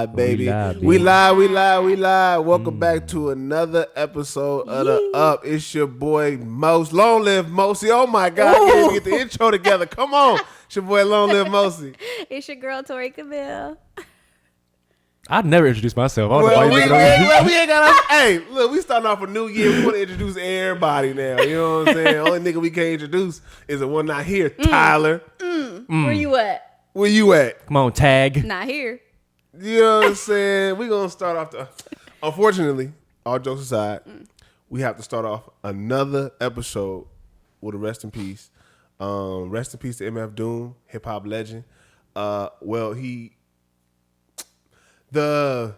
live, baby. We live. Welcome back to another episode of the Up. It's your boy Mos. Long live Mosey. Oh my God, I can't even get the intro together. Come on. It's your boy Long live Mosey. It's your girl Tori Camille. I've never introduced myself. We ain't got hey, look, we starting off a new year. We want to introduce everybody now. You know what I'm saying? Only nigga we can't introduce is the one not here, Tyler. Where you at? Where you at? Come on, tag. Not here. You know what I'm saying? We're going to start off unfortunately, all jokes aside, we have to start off another episode with a rest in peace. Rest in peace to MF Doom, hip hop legend. The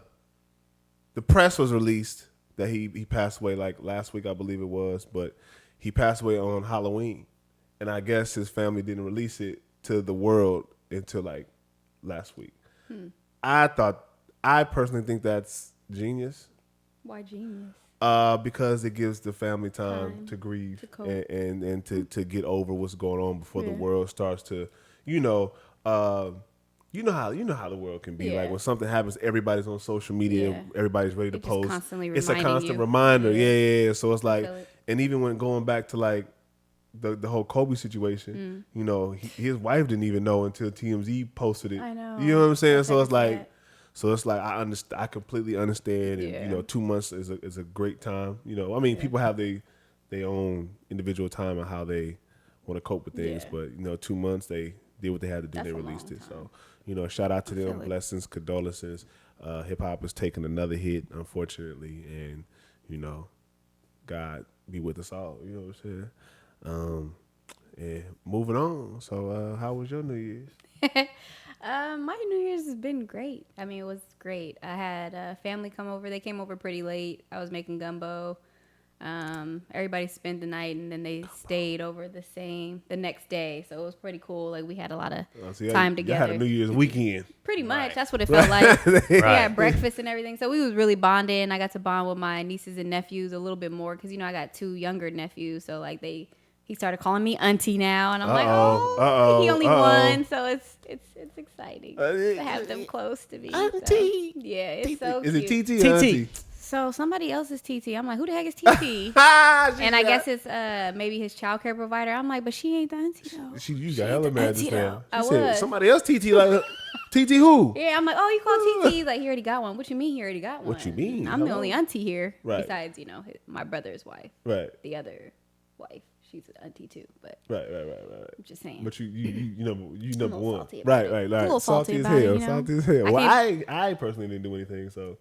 press was released that he passed away like last week, I believe it was, but he passed away on Halloween. And I guess his family didn't release it to the world until like last week. I personally think that's genius. Why genius? Because it gives the family time to grieve and to get over what's going on before the world starts to, you know how the world can be. Like when something happens, everybody's on social media, everybody's ready to post. It's a constant reminder. Yeah. So it's like, and even when going back to like the whole Kobe situation, you know, his wife didn't even know until TMZ posted it. I know. You know what I'm saying? So it's like I completely understand, and you know, 2 months is a great time. You know, I mean, people have their own individual time and how they want to cope with things, but you know, 2 months they did what they had to do. They released it. So, you know, shout out to them. Blessings, condolences. Hip hop is taking another hit, unfortunately, and you know, God be with us all. You know what I'm saying? And moving on. So, how was your New Year's? My New Year's has been great. I mean, it was great. I had family come over. They came over pretty late. I was making gumbo. Everybody spent the night, and then they stayed over the next day. So it was pretty cool. Like we had a lot of time together. You had a New Year's weekend. Pretty much. That's what it felt like. We had breakfast and everything. So we was really bonding. I got to bond with my nieces and nephews a little bit more because, you know, I got 2 younger nephews. So like he started calling me auntie now, and I'm he only one, so it's exciting to have them close to me. Auntie, so, yeah, it's so is cute. it TT or auntie? So somebody else is TT. I'm like, who the heck is TT? And I guess it's maybe his childcare provider. I'm like, but she ain't the auntie though. You got hella mad just now. I said somebody else TT like TT who? Yeah, I'm like, oh, you call TT? He's like, he already got one. What you mean he already got one? What you mean? I'm the only auntie here, right? Besides, you know, my brother's wife, right? The other wife. She's an auntie too, but right. I'm just saying. But you number one, right. A little salty as hell. You know? Salty as hell. Well, I personally didn't do anything, so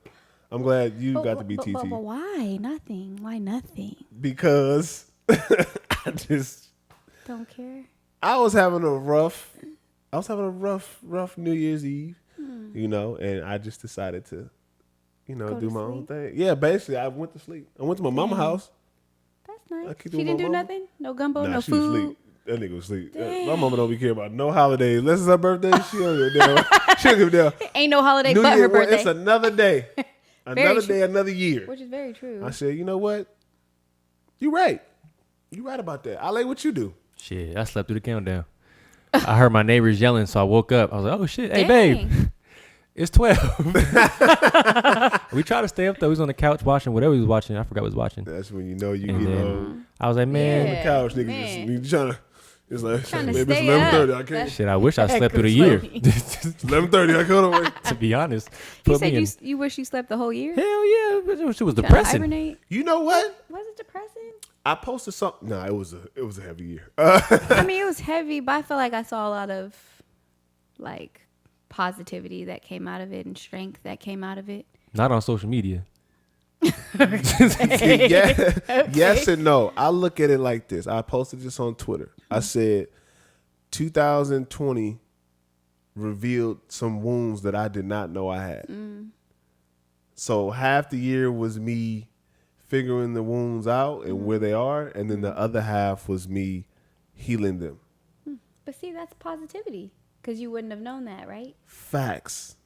I'm glad you got to be TT. But why nothing? Why nothing? Because I just don't care. I was having a rough New Year's Eve, you know, and I just decided to, you know, do my own thing. Yeah, basically, I went to sleep. I went to my mama's house. Nice. She didn't do nothing? No gumbo, no she food? Was asleep. That nigga was asleep. My mama don't be care about no holidays. Unless it's her birthday, she don't give a damn. She don't give a damn. Ain't no holiday New but Year, her birthday. It's another day. Another year. Which is very true. I said, you know what? You right. You right about that. I like what you do. Shit, I slept through the countdown. I heard my neighbors yelling, so I woke up. I was like, oh shit, hey babe. It's 12. We tried to stay up though. He was on the couch watching whatever he was watching. I forgot what he was watching. That's when you know you get old. I was like, man, on the couch, nigga, just trying to. It's like maybe it's 11:30. I can't. Shit, I wish I slept through the year. 11:30. I couldn't wait. To be honest, you said you wish you slept the whole year. Hell yeah, it was depressing. Hibernate? You know what? Was it depressing? I posted something. No, it was a heavy year. I mean, it was heavy, but I feel like I saw a lot of like positivity that came out of it and strength that came out of it. Not on social media. Yes and no. I look at it like this. I posted this on Twitter. I said 2020 revealed some wounds that I did not know I had. So half the year was me figuring the wounds out and where they are, and then the other half was me healing them. But see, that's positivity. Because you wouldn't have known that, right? Facts.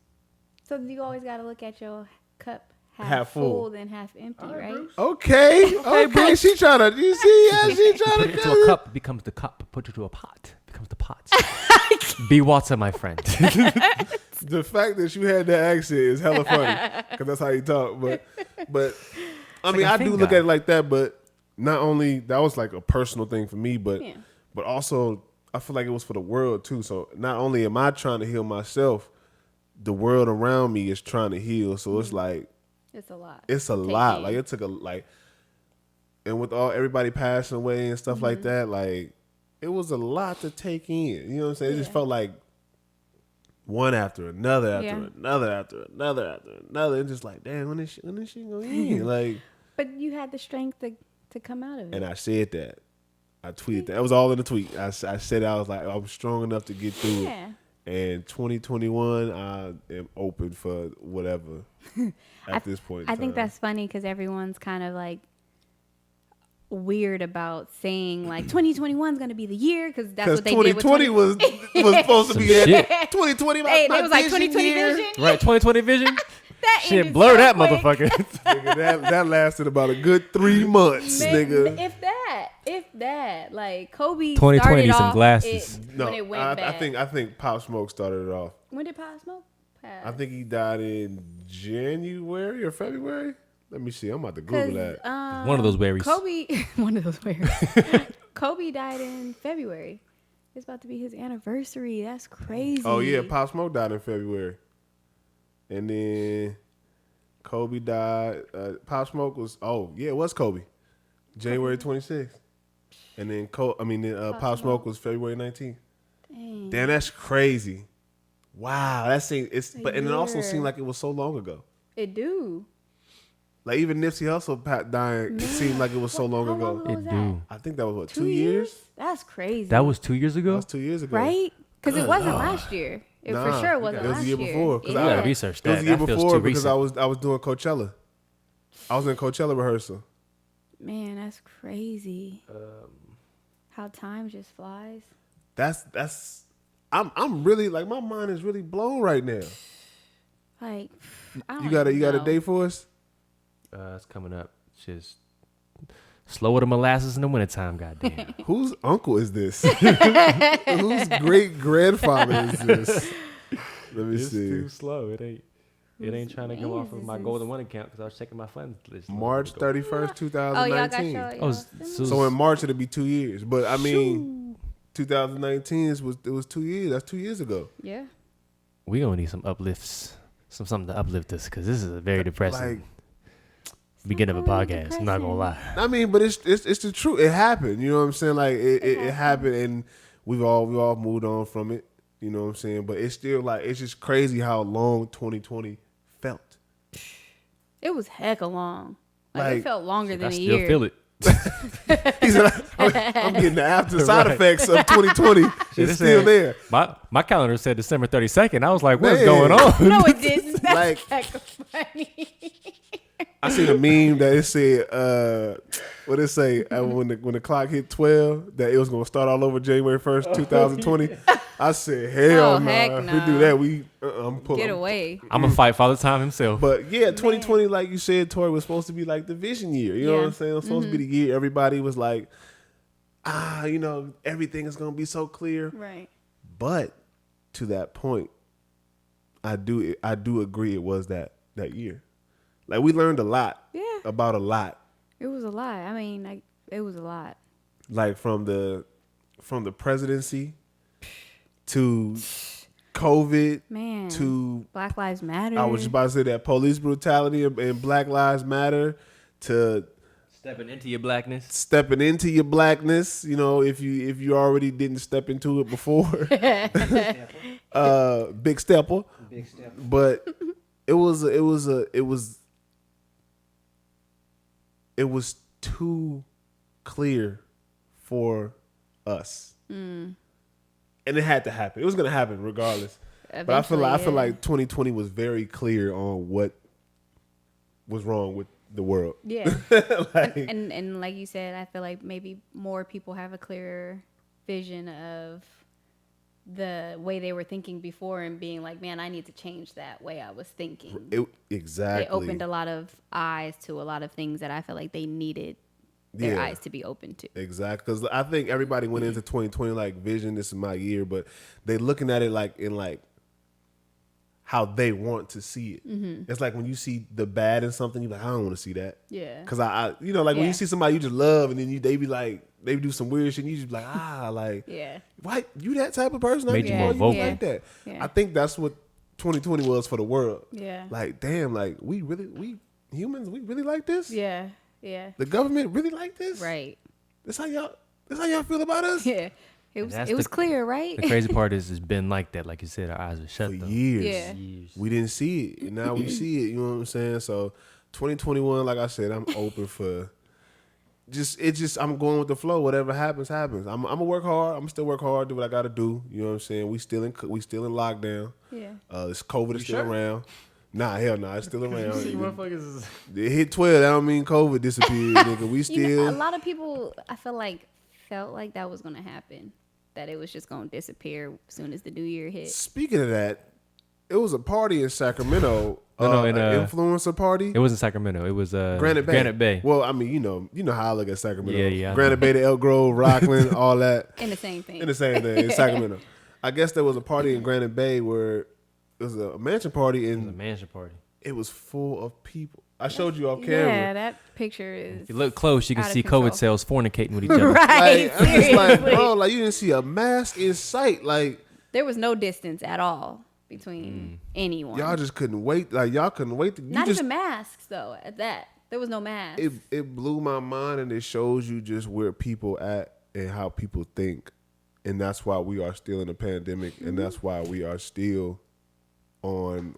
So you always got to look at your cup half full than half empty, right? Okay. She trying to, you see, she trying to. Put it into a cup, it becomes the cup. Put it to a pot, it becomes the pot. Be water, my friend. The fact that you had that accent is hella funny because that's how you talk. But I mean, I do look at it like that. But not only that was like a personal thing for me, but also I feel like it was for the world too. So not only am I trying to heal myself, the world around me is trying to heal. So it's like it's a lot. It's a lot. Like it took and with everybody passing away and stuff like that, like it was a lot to take in. You know what I'm saying? It just felt like one after another, after another. It's just like, damn, when is she gonna end? Like, but you had the strength to come out of it. And I said that. I tweeted that. It was all in the tweet. I said I was like, I was strong enough to get through it. And 2021, I am open for whatever at this point. I think that's funny because everyone's kind of like weird about saying like 2021 is going to be the year because that's what they did with 2020 was supposed to be at 2020. It was like 2020 vision. Right, 2020 vision. That shit, blur that quick. Motherfucker. Nigga, that lasted about a good 3 months, nigga. If that, like Kobe 2020 started some off glasses. when it went bad. I think Pop Smoke started it off. When did Pop Smoke pass? I think he died in January or February. Let me see. I'm about to Google that. One of those berries. One of those berries. Kobe died in February. It's about to be his anniversary. That's crazy. Oh yeah, Pop Smoke died in February, and then Kobe died. Pop Smoke was it was Kobe, January 26th, and then Pop Smoke was February 19th. Damn, that's crazy. Wow, and it also seemed like it was so long ago. It do. Like even Nipsey Hussle dying, it seemed like it was so long ago. It do. I think that was 2 years. That's crazy. That was 2 years ago. That was 2 years ago, right? Because it wasn't last year. For sure it wasn't last year. It was the year before. You gotta research that. It was the year before because recent. I was doing Coachella. I was in Coachella rehearsal. Man, that's crazy. How time just flies. That's. I'm really like my mind is really blown right now. Like, I don't you got a date for us? It's coming up. Just slower the molasses in the wintertime, goddamn. Whose uncle is this? Whose great grandfather is this? Let me see. It's too slow. It ain't trying to come off of my Golden One account because I was checking my funds list. March 31st, 2019. Oh, y'all got so in March it'll be 2 years. But I mean, 2019 it was 2 years. That's 2 years ago. Yeah. We gonna need some uplifts, something to uplift us because this is a very depressing beginning of a podcast. I'm not gonna lie. I mean, but it's the truth. It happened. You know what I'm saying? Like it happened, and we all moved on from it. You know what I'm saying? But it's still like it's just crazy how long 2020 felt. It was hecka long. Like it felt longer than a year. I still feel it. He said, I'm getting the after side effects of 2020. It's still there. My calendar said December 32nd. I was like, what's going on? No, it didn't. That's Like- hecka funny. I seen a meme that it said, what it say when the clock hit 12 that it was gonna start all over January 1st, 2020. I said, hell no. heck If no. we do that, I'm pulling. Get away. I'm gonna fight Father Time himself. But yeah, 2020, like you said, Tori, was supposed to be like the vision year. You know what I'm saying? It was supposed to be the year everybody was like, everything is gonna be so clear. Right. But to that point, I do agree it was that year. Like we learned a lot. Yeah. About a lot. It was a lot. I mean, it was a lot. Like from the presidency to COVID, Man. to Black Lives Matter. I was just about to say that police brutality and Black Lives Matter, to Stepping into your blackness. You know, if you already didn't step into it before. Big stepper. But it was too clear for us. And it had to happen. It was going to happen regardless. But I feel like 2020 was very clear on what was wrong with the world. Yeah. and like you said, I feel like maybe more people have a clearer vision of the way they were thinking before and being like, man, I need to change that way I was thinking. Exactly. It opened a lot of eyes to a lot of things that I feel like they needed their eyes to be open to. Exactly. Because I think everybody went into 2020 like, vision, this is my year. But they looking at it like in like, how they want to see it. It's like when you see the bad in something, you're like, I don't want to see that. Yeah. Because I you know, like when you see somebody you just love and then they be like, they do some weird shit and you just be like, like, why you that type of person? Made you more vocal. Like that. I think that's what 2020 was for the world. Yeah. Like, damn, like we humans, we really like this? Yeah. Yeah. The government really like this? Right. That's how y'all feel about us? Yeah. It was clear, right? The crazy part is it's been like that. Like you said, our eyes were shut For though. years. Yeah. We didn't see it. And now we see it. You know what I'm saying? So 2021, like I said, I'm open for I'm going with the flow. Whatever happens, happens. I'm gonna work hard. I'm still work hard, do what I gotta do. You know what I'm saying? We still in lockdown. Yeah. This COVID is still around. Nah, hell nah, it's still around. Motherfuckers. It hit 12. That don't mean COVID disappeared, nigga. We still. A lot of people, I feel like, felt like that was gonna happen. That it was just gonna disappear as soon as the new year hit. Speaking of that, it was a party in Sacramento. an influencer party. It wasn't Sacramento. It was Granite Bay. Granite Bay. Well, I mean, you know how I look at Sacramento. Yeah. Granite Bay to Elk Grove, Rockland, all that. In the same thing. In Sacramento. I guess there was a party in Granite Bay where it was a mansion party and It was a mansion party. it was full of people. I showed you off camera. Yeah, that picture is. If you look close, you can out of see control. COVID cells fornicating with each other. Right. Like, I'm just like, seriously. bro, like you didn't see a mask in sight. Like There was no distance at all between anyone. y'all just couldn't wait. Like y'all couldn't wait. Not even masks though. At that, there was no mask. It blew my mind, and it shows you just where people at and how people think, and that's why we are still in a pandemic, and that's why we are still on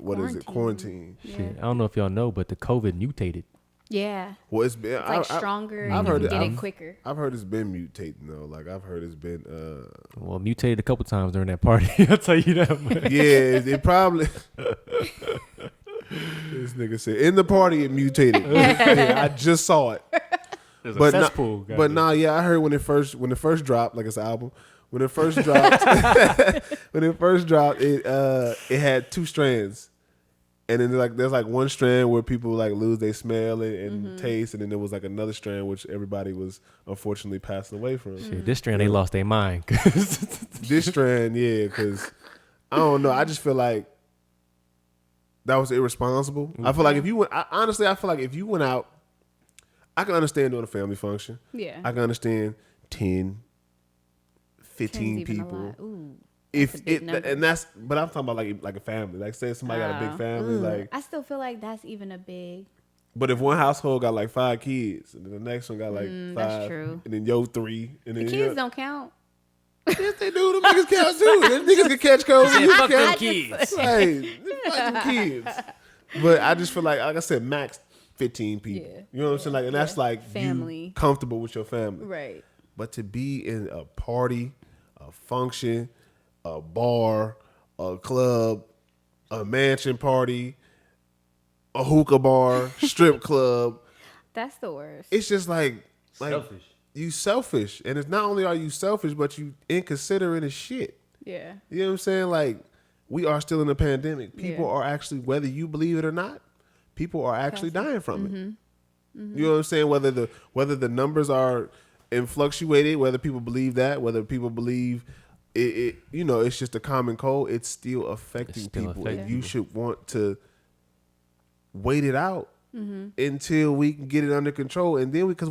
quarantine. Yeah. Shit, I don't know if y'all know, but the COVID mutated. Yeah. Well, it's been It's like stronger. I've and heard you can it- get it quicker. I've heard it's been mutating though. Like I've heard it's been Well, mutated a couple times during that party. I'll tell you that much. yeah, it probably. This nigga said in the party it mutated. Yeah, I just saw it. There's But a nah- cesspool. But nah, yeah, I heard when it first dropped, like it's an album. When it first dropped, it had two strands, and then there's like one strand where people like lose their smell and taste, and then there was like another strand which everybody was unfortunately passing away from. Shit, this strand they lost their mind. This strand, yeah, because I don't know. I just feel like that was irresponsible. I feel like if you went, honestly, I feel like if you went out, I can understand doing a family function. Yeah. I can understand 10, 10's 15 even a people. lot. Ooh, If that's a big it number. and that's, but I'm talking about like a family. Like say somebody got a big family, like. I still feel like that's even a big. But if one household got like 5 kids, and then the next one got like 5, that's true. and then yo 3, and The then kids don't count. Yes, they do. The niggas count too. The niggas can catch COVID. You Fuck them can kids. Right, fuck them kids. But I just feel like I said, max 15 people. Yeah. You know what I'm saying? Like, and that's like Family. you comfortable with your family. Right. But to be in a party, a function, a bar, a club, a mansion party, a hookah bar, strip club, That's the worst. it's just like Selfish. you selfish. And it's not only are you selfish, but you inconsiderate as shit. Yeah. You know what I'm saying? Like, we are still in a pandemic. People Yeah. are actually, whether you believe it or not, people are actually dying from it. You know what I'm saying? Whether the numbers are fluctuated, whether people believe that, whether people believe it you know, it's just a common cold, it's still affecting people. And you should want to wait it out until we can get it under control. And then because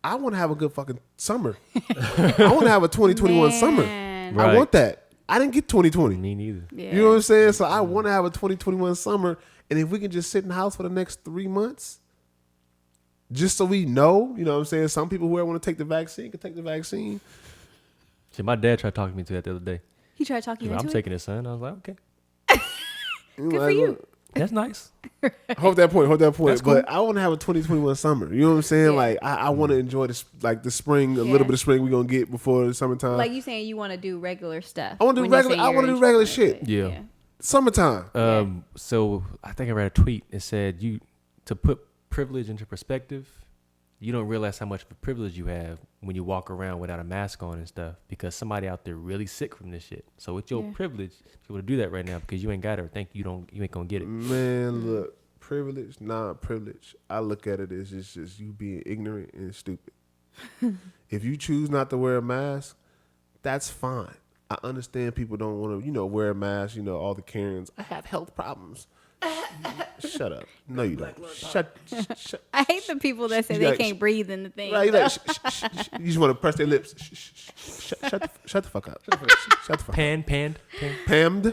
I want to have a good fucking summer. I want to have a 2021 summer. Man. I Right. want that. I didn't get 2020. Me neither. Yeah. You know what I'm saying? So I want to have a 2021 summer. And if we can just sit in the house for the next 3 months, just so we know, you know what I'm saying? Some people who want to take the vaccine can take the vaccine. Shit, my dad tried talking me to that the other day. He tried talking He you was like, into I'm it. taking his son. I was like, okay, Good for you. that's nice. Hold that point. That's cool. But I want to have a 2021 summer. You know what I'm saying? Yeah. Like I want to enjoy this, like the spring, a little bit of spring we're gonna get before the summertime. Like you saying you want to do regular stuff. I wanna do when you regular- say I you're wanna do regular introverted. shit. Yeah. Summertime. So I think I read a tweet. It said to put privilege into perspective, you don't realize how much of a privilege you have when you walk around without a mask on and stuff, because somebody out there really sick from this shit. So it's your privilege to be able to do that right now because you ain't got it or think you ain't gonna get it. Man, look, privilege, non-privilege. I look at it as just you being ignorant and stupid. If you choose not to wear a mask, that's fine. I understand people don't want to, wear a mask. All the Karens. I have health problems. Shut up. No, you don't. Shut. I hate the people that say they can't breathe in the thing. Right, you just want to press their lips. Shut the fuck up. Shut the fuck up. Pammed.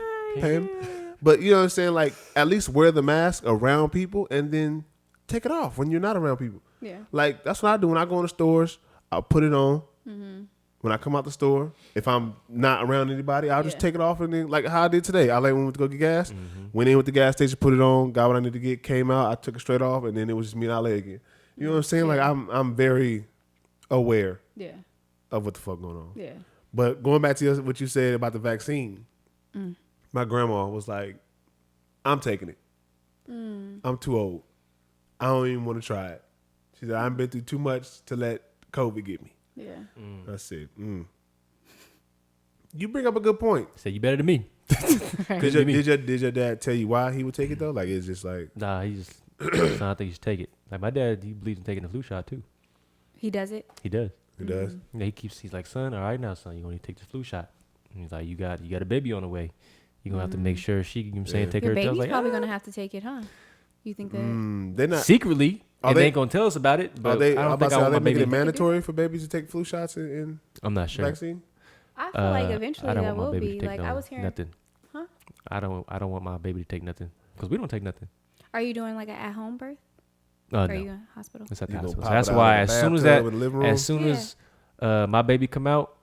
But you know what I'm saying? Like, at least wear the mask around people and then take it off when you're not around people. Yeah. Like, that's what I do when I go in the stores. I'll put it on. Mm-hmm. When I come out the store, if I'm not around anybody, I'll just take it off and then, like how I did today. I went to go get gas, went in with the gas station, put it on, got what I needed to get, came out, I took it straight off, and then it was just me and Ale again. You know what I'm saying? Like I'm very aware of what the fuck going on. Yeah. But going back to what you said about the vaccine, my grandma was like, I'm taking it. I'm too old. I don't even want to try it. She said, I've been through too much to let COVID get me. Yeah. I said, you bring up a good point. Said you better than me. Did your dad tell you why he would take it though? Like, it's just like, nah, he just I don't think you should take it. Like my dad, he believes in taking the flu shot too. He does it? He does. He does. Yeah, he's like, son, all right now, son, you're gonna take the flu shot. And he's like, you got a baby on the way. You're gonna have to make sure she, take Your her. baby's like, probably gonna have to take it, huh? You think that? They're not secretly. They ain't gonna tell us about it. But I don't think I want my baby. Making it mandatory for babies to take flu shots in I'm not sure. Vaccine? I feel like eventually that will be. Like I was hearing nothing. Huh? I don't want my baby to take nothing because we don't take nothing. Are you doing like an at-home birth? No. Or are you in hospital? It's at the hospital. So that's why as soon as my baby come out,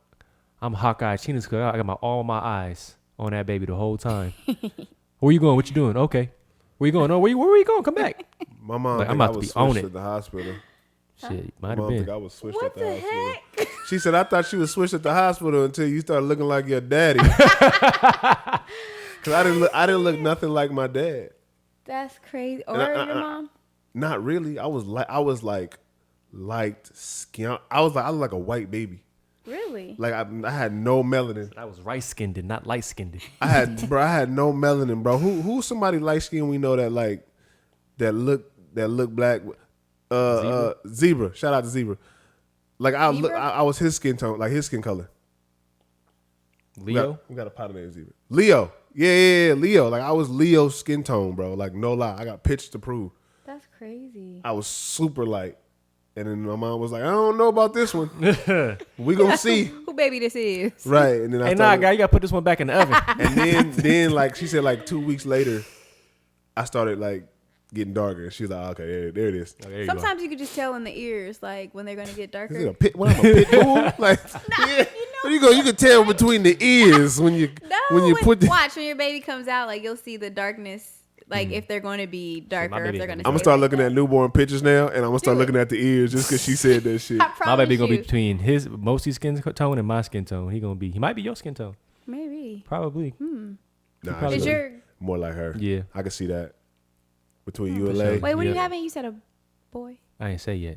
I'm Hawkeye China's cause I got all my eyes on that baby the whole time. Where you going? What you doing? Okay. Where you going? No, where you going? Come back. My mom, like, I'm about to be on it at the hospital. Shit, might have mom been. Think I was switched What at the hospital. Heck? She said, I thought she was switched at the hospital until you started looking like your daddy. Cause I didn't look nothing like my dad. That's crazy. Or your mom? Not really. I was like light skin. I was like a white baby. Really? Like I had no melanin. I was rice skinned, not light skinned. I had no melanin, bro. Who's somebody light skinned we know that like that look black? Zebra. Shout out to Zebra. Like I was his skin tone, like his skin color. Leo? We got a partner named Zebra. Leo. Yeah, Leo. Like I was Leo's skin tone, bro. Like no lie. I got pictures to prove. That's crazy. I was super light. And then my mom was like, I don't know about this one. We gonna see. Who baby this is. Right. And then hey, nah, guy, you gotta put this one back in the oven. And then like she said like 2 weeks later, I started like getting darker. She was like, okay, there it is. Oh, sometimes you could just tell in the ears, like when they're gonna get darker. Is it a pit? What am I, a pit bull? Like, yeah. You can tell between the ears when you put the. Watch when your baby comes out, like you'll see the darkness. Like if they're going to be darker, if they're going to. I'm gonna start looking at newborn pictures now, and I'm gonna start looking at the ears just because she said that shit. My baby gonna be between his mostly skin tone and my skin tone. He might be your skin tone. Maybe. Probably. Nah, is your more like her? Yeah, I can see that between you and Lay. Wait, what are you having? You said a boy. I ain't say yet.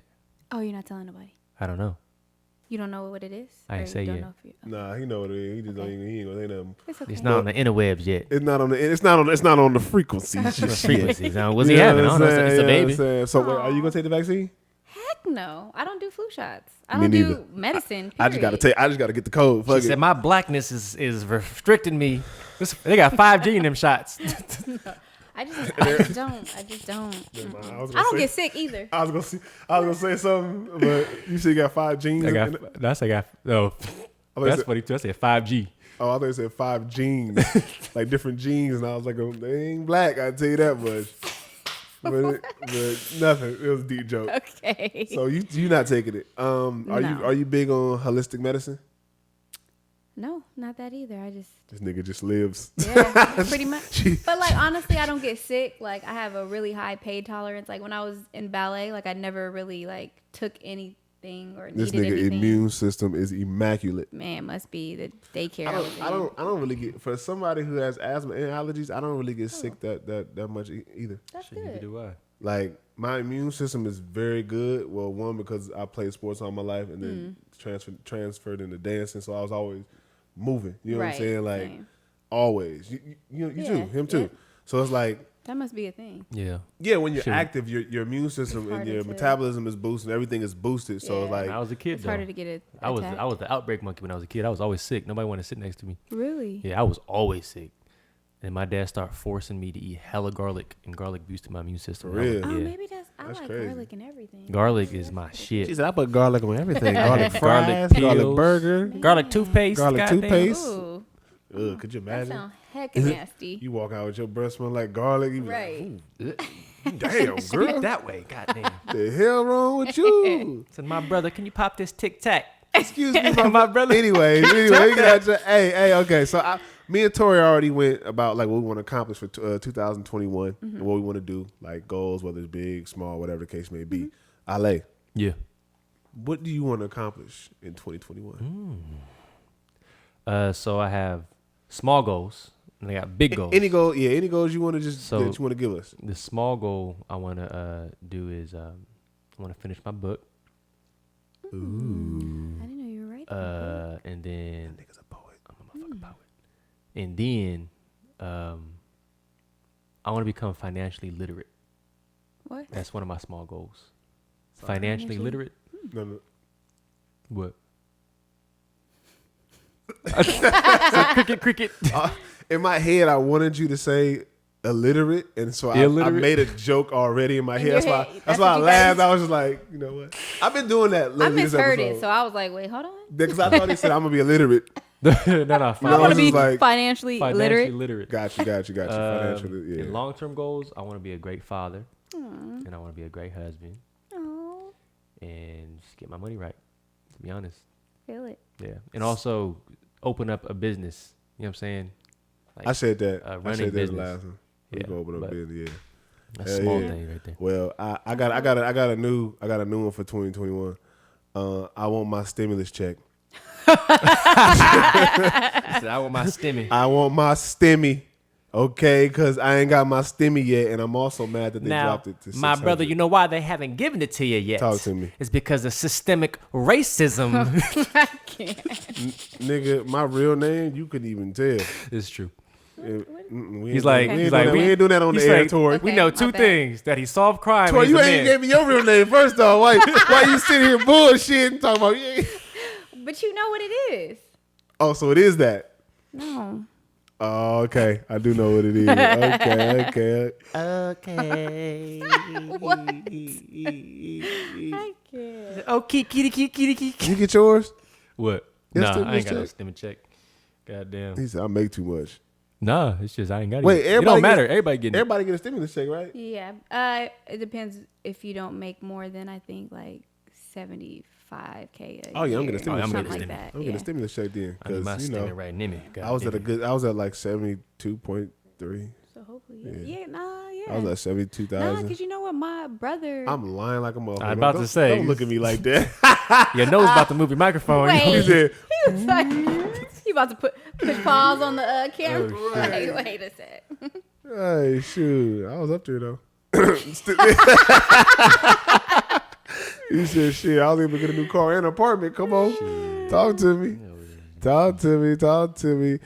Oh, you're not telling nobody. I don't know. You don't know what it is? I ain't say yet. Nah, he know what it is. He just he ain't gonna say nothing. It's okay. It's not on the interwebs yet. It's not on the frequencies. Frequencies. What's he having? I don't know. It's a baby. So wait, are you gonna take the vaccine? Heck no. I don't do flu shots. I don't do medicine. I just gotta get the code. Fuck she said my blackness is restricting me. They got 5G in them shots. I just don't. I don't get sick either. I was gonna say something, but you said you got 5 genes. That's funny too. I said 5G. Oh, I thought you said 5 genes, like different genes, and I was like, oh, they ain't black. I tell you that much. But nothing. It was a deep joke. Okay. So you not taking it? Are you big on holistic medicine? No, not that either. This nigga just lives. Yeah, pretty much. But like honestly, I don't get sick. Like I have a really high pain tolerance. Like when I was in ballet, like I never really like took anything or needed anything. This nigga immune system is immaculate. Man, must be the daycare. I don't really get, for somebody who has asthma and allergies, I don't really get sick that much either. That's good. Neither do I. Like my immune system is very good. Well, one, because I played sports all my life and then transferred into dancing, so I was always moving. You know what I'm saying? Like always. You too. Him too. So it's like That must be a thing. Yeah. Yeah, when you're active, your immune system and your metabolism is boosted. Everything is boosted. So like, when I was a kid, it's harder to get it. I was the outbreak monkey when I was a kid. I was always sick. Nobody wanted to sit next to me. Really? Yeah, I was always sick. And my dad started forcing me to eat hella garlic, and garlic boosted my immune system. For real? Oh, maybe I like crazy. garlic and everything. Garlic is my shit. She said I put garlic on everything. Garlic fries, Garlic garlic pills, burger, garlic toothpaste. garlic toothpaste. Ooh, Ugh, could you that imagine? sounds hecka nasty. You walk out with your breath smell like garlic. You be Right. like, damn, girl. that way, goddamn. The hell wrong with you? Said my brother, can you pop this Tic Tac? Excuse me, My brother. Anyway, hey, okay. So me and Tori already went about like what we want to accomplish for 2021 and what we want to do, like goals, whether it's big, small, whatever the case may be. Ale, Yeah. what do you want to accomplish in 2021? So I have small goals and I got big goals. Any goals you want to that you want to give us? The small goal I want to do is I want to finish my book. I didn't know you were right. And then That nigga's a poet. I'm a motherfucking poet. And then I want to become financially literate. What? That's one of my small goals. Financially literate? No. What? So cricket. In my head, I wanted you to say illiterate, and so I made a joke already in my head. That's why I laughed. I was just like, you know what? I've been doing that lately. I misheard it, so I was like, wait, hold on. Because I thought he said I'm gonna be illiterate. no. I want to be like, financially literate. Got you. Financially, yeah. In long-term goals, I want to be a great father, and I want to be a great husband, and just get my money right. To be honest, Feel it. yeah, and also open up a business. You know what I'm saying? Like, I said that. running I said that business. last one. We can open up business. Yeah. That's a small thing right there. Well, I got a new one for 2021. I want my stimulus check. I want my stimmy. I want my stimmy. Okay, because I ain't got my stimmy yet, and I'm also mad that they dropped it to 600. My brother, you know why they haven't given it to you yet? Talk to me. It's because of systemic racism. I can't. Nigga, my real name, you couldn't even tell. It's true. We He's like, we ain't doing that on the air, Tori. Okay, we know my two bad. things: that he solved crime. Tori, and you he's a ain't man. gave me your real name first off. Why you sitting here bullshitting talking about But you know what it is. Oh, so it is that. No. Oh, okay. I do know what it is. Okay. What? I can't. Oh, kitty. You get yours? What? Yes, Nah, stimulus I ain't got no check. stimmy check. Goddamn. He said I make too much. Nah, it's just I ain't got it. Wait, It everybody don't matter. gets- Everybody getting it. Everybody get a stimulus check, right? Yeah. It depends if you don't make more than I think like 75K. A Oh, yeah, I'm year, gonna stimulus something check. like that. I'm getting a stimulus check then. I need my Because, stimmy right near me. I was at like 72.3. So hopefully, Yeah. yeah. I was at 72,000. because you know what, my brother. I'm lying like a motherfucker. I'm about to say. Don't look at me like that. Your nose about to move your microphone. Wait. He said, He was like, he about to push pause on the camera. Oh, Like, wait a sec. hey, shoot. I was up there, though. He said, shit, I was able to get a new car and an apartment. Come on. Talk to me. Talk to me.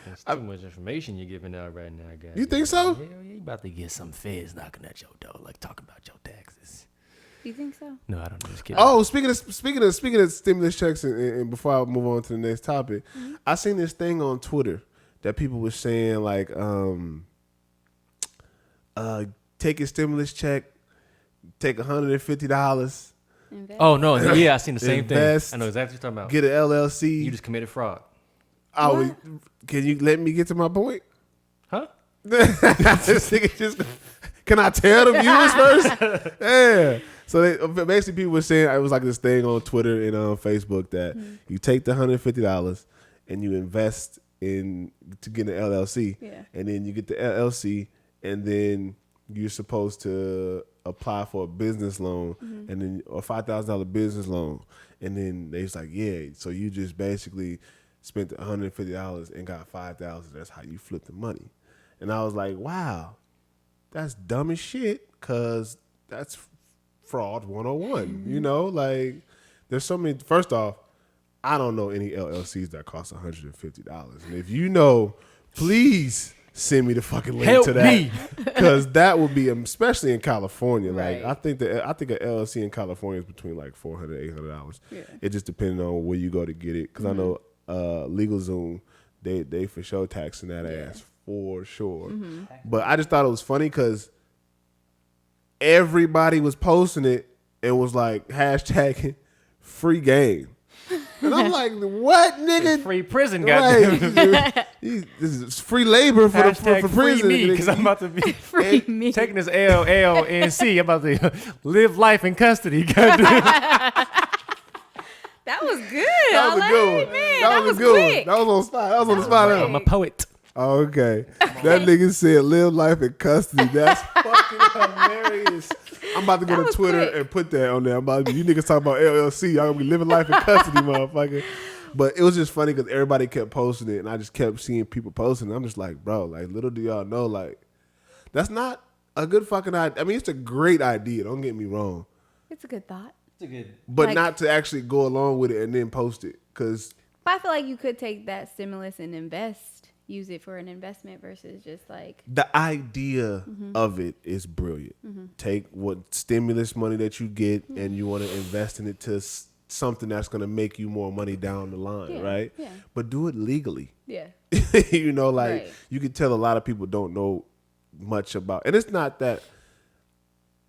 That's too much information you're giving out right now, guys. You think so? Hell yeah, you about to get some feds knocking at your door, like talking about your taxes. You think so? No, I don't know. Just kidding. Oh, speaking of stimulus checks, and before I move on to the next topic, I seen this thing on Twitter that people were saying like, take a stimulus check, take $150, Oh no, yeah, I seen the same Invest. thing. I know exactly what you're talking about. get an LLC. You just committed fraud, Can you let me get to my point? huh? This nigga just, can I tell the viewers first? Yeah. So basically, people were saying it was like this thing on Twitter and on Facebook that you take the $150 and you invest to get an LLC, and then you get the LLC, and then you're supposed to apply for a business loan, and then a $5,000 business loan, and then they was like, yeah, so you just basically spent the $150 and got $5,000. That's how you flip the money. And I was like, wow, that's dumb as shit, because that's fraud 101. You know, like, there's so many. First off, I don't know any LLCs that cost $150. And if you know, please send me the fucking link Help to me. that, because that would be, especially in California. Right. Like I think an LLC in California is between like $400 $800. Yeah. It just depends on where you go to get it. Because I know LegalZoom, they for sure taxing that ass for sure. But I just thought it was funny because everybody was posting it and was like hashtagging free game. And I'm like, what, nigga? Free prison, goddamn. Right. This is free labor for Hashtag for free prison. me, because I'm about to be Free me. taking this LLNC. I'm about to live life in custody. Goddamn. That was good. That was a good one. Man, That was a good quick. one. That was on spot. That was on the spot. I'm a poet. Oh, okay. That nigga said live life in custody. That's fucking hilarious. I'm about to go That to was Twitter quick. and put that on there. I'm about to, you niggas talking about LLC. Y'all gonna be living life in custody, motherfucker. But it was just funny because everybody kept posting it, and I just kept seeing people posting it. I'm just like, bro, like, little do y'all know, like, that's not a good fucking idea. I mean, it's a great idea. Don't get me wrong. It's a good thought. It's a good. But Like- not to actually go along with it and then post it. Because But I feel like you could take that stimulus and use it for an investment versus just like. the idea of it is brilliant. Take what stimulus money that you get and you want to invest in it to something that's going to make you more money down the line, Yeah, right? yeah. But do it legally. Yeah. You know, like Right. you can tell a lot of people don't know much about, and it's not that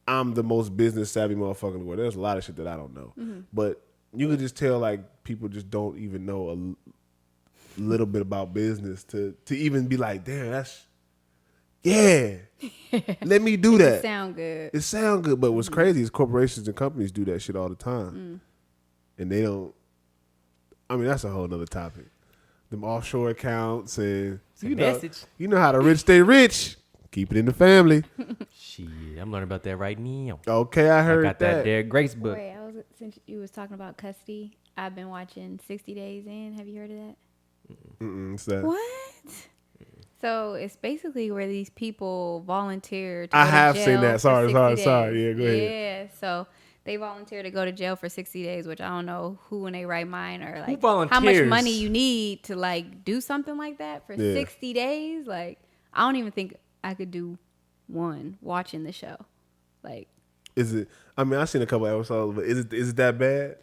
I'm the most business savvy motherfucker in the world. There's a lot of shit that I don't know, but you can just tell like people just don't even know a little bit about business to even be like, damn, that's let me do that. Sound good. It sound good, but what's crazy is corporations and companies do that shit all the time, and they don't. I mean, that's a whole nother topic. Them offshore accounts and message. you know how the rich stay rich. Keep it in the family. Shit, I'm learning about that right now. Okay, I I heard got that there Grace book. Wait, since you was talking about custody, I've been watching 60 Days In. Have you heard of that? It's that. What? So it's basically where these people volunteer to I go to have jail seen that. for Sorry. 60 Yeah, days. go ahead. Yeah, so they volunteer to go to jail for 60 days, which I don't know who in they right mind or like how much volunteers? money you need to like do something like that for Yeah. 60 days. Like I don't even think I could do one watching the show. Like Is it? I mean, I've seen a couple episodes, but is it that bad?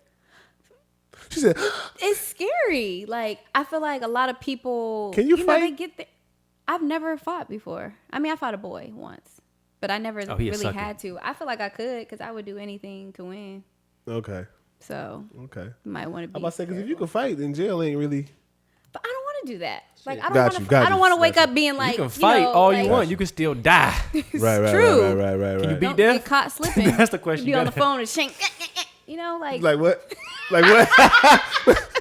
She said, it's scary. Like I feel like a lot of people Can you know, fight? they get the, I've never fought before. I mean, I fought a boy once, but I never he a really sucker. had to. I feel like I could because I would do anything to win. okay. So Okay. you might want to be. I'm about to say, because if you can fight, then jail ain't really. But I don't want to do that. Like I don't Got want you, to. got I don't you, want to got wake you. up being like You can fight all you like, want. You can still die. It's Right. true. Can you beat Don't death? get caught slipping. That's the question. You be You on the gotta- phone and shank. You know, like Like what? Like what?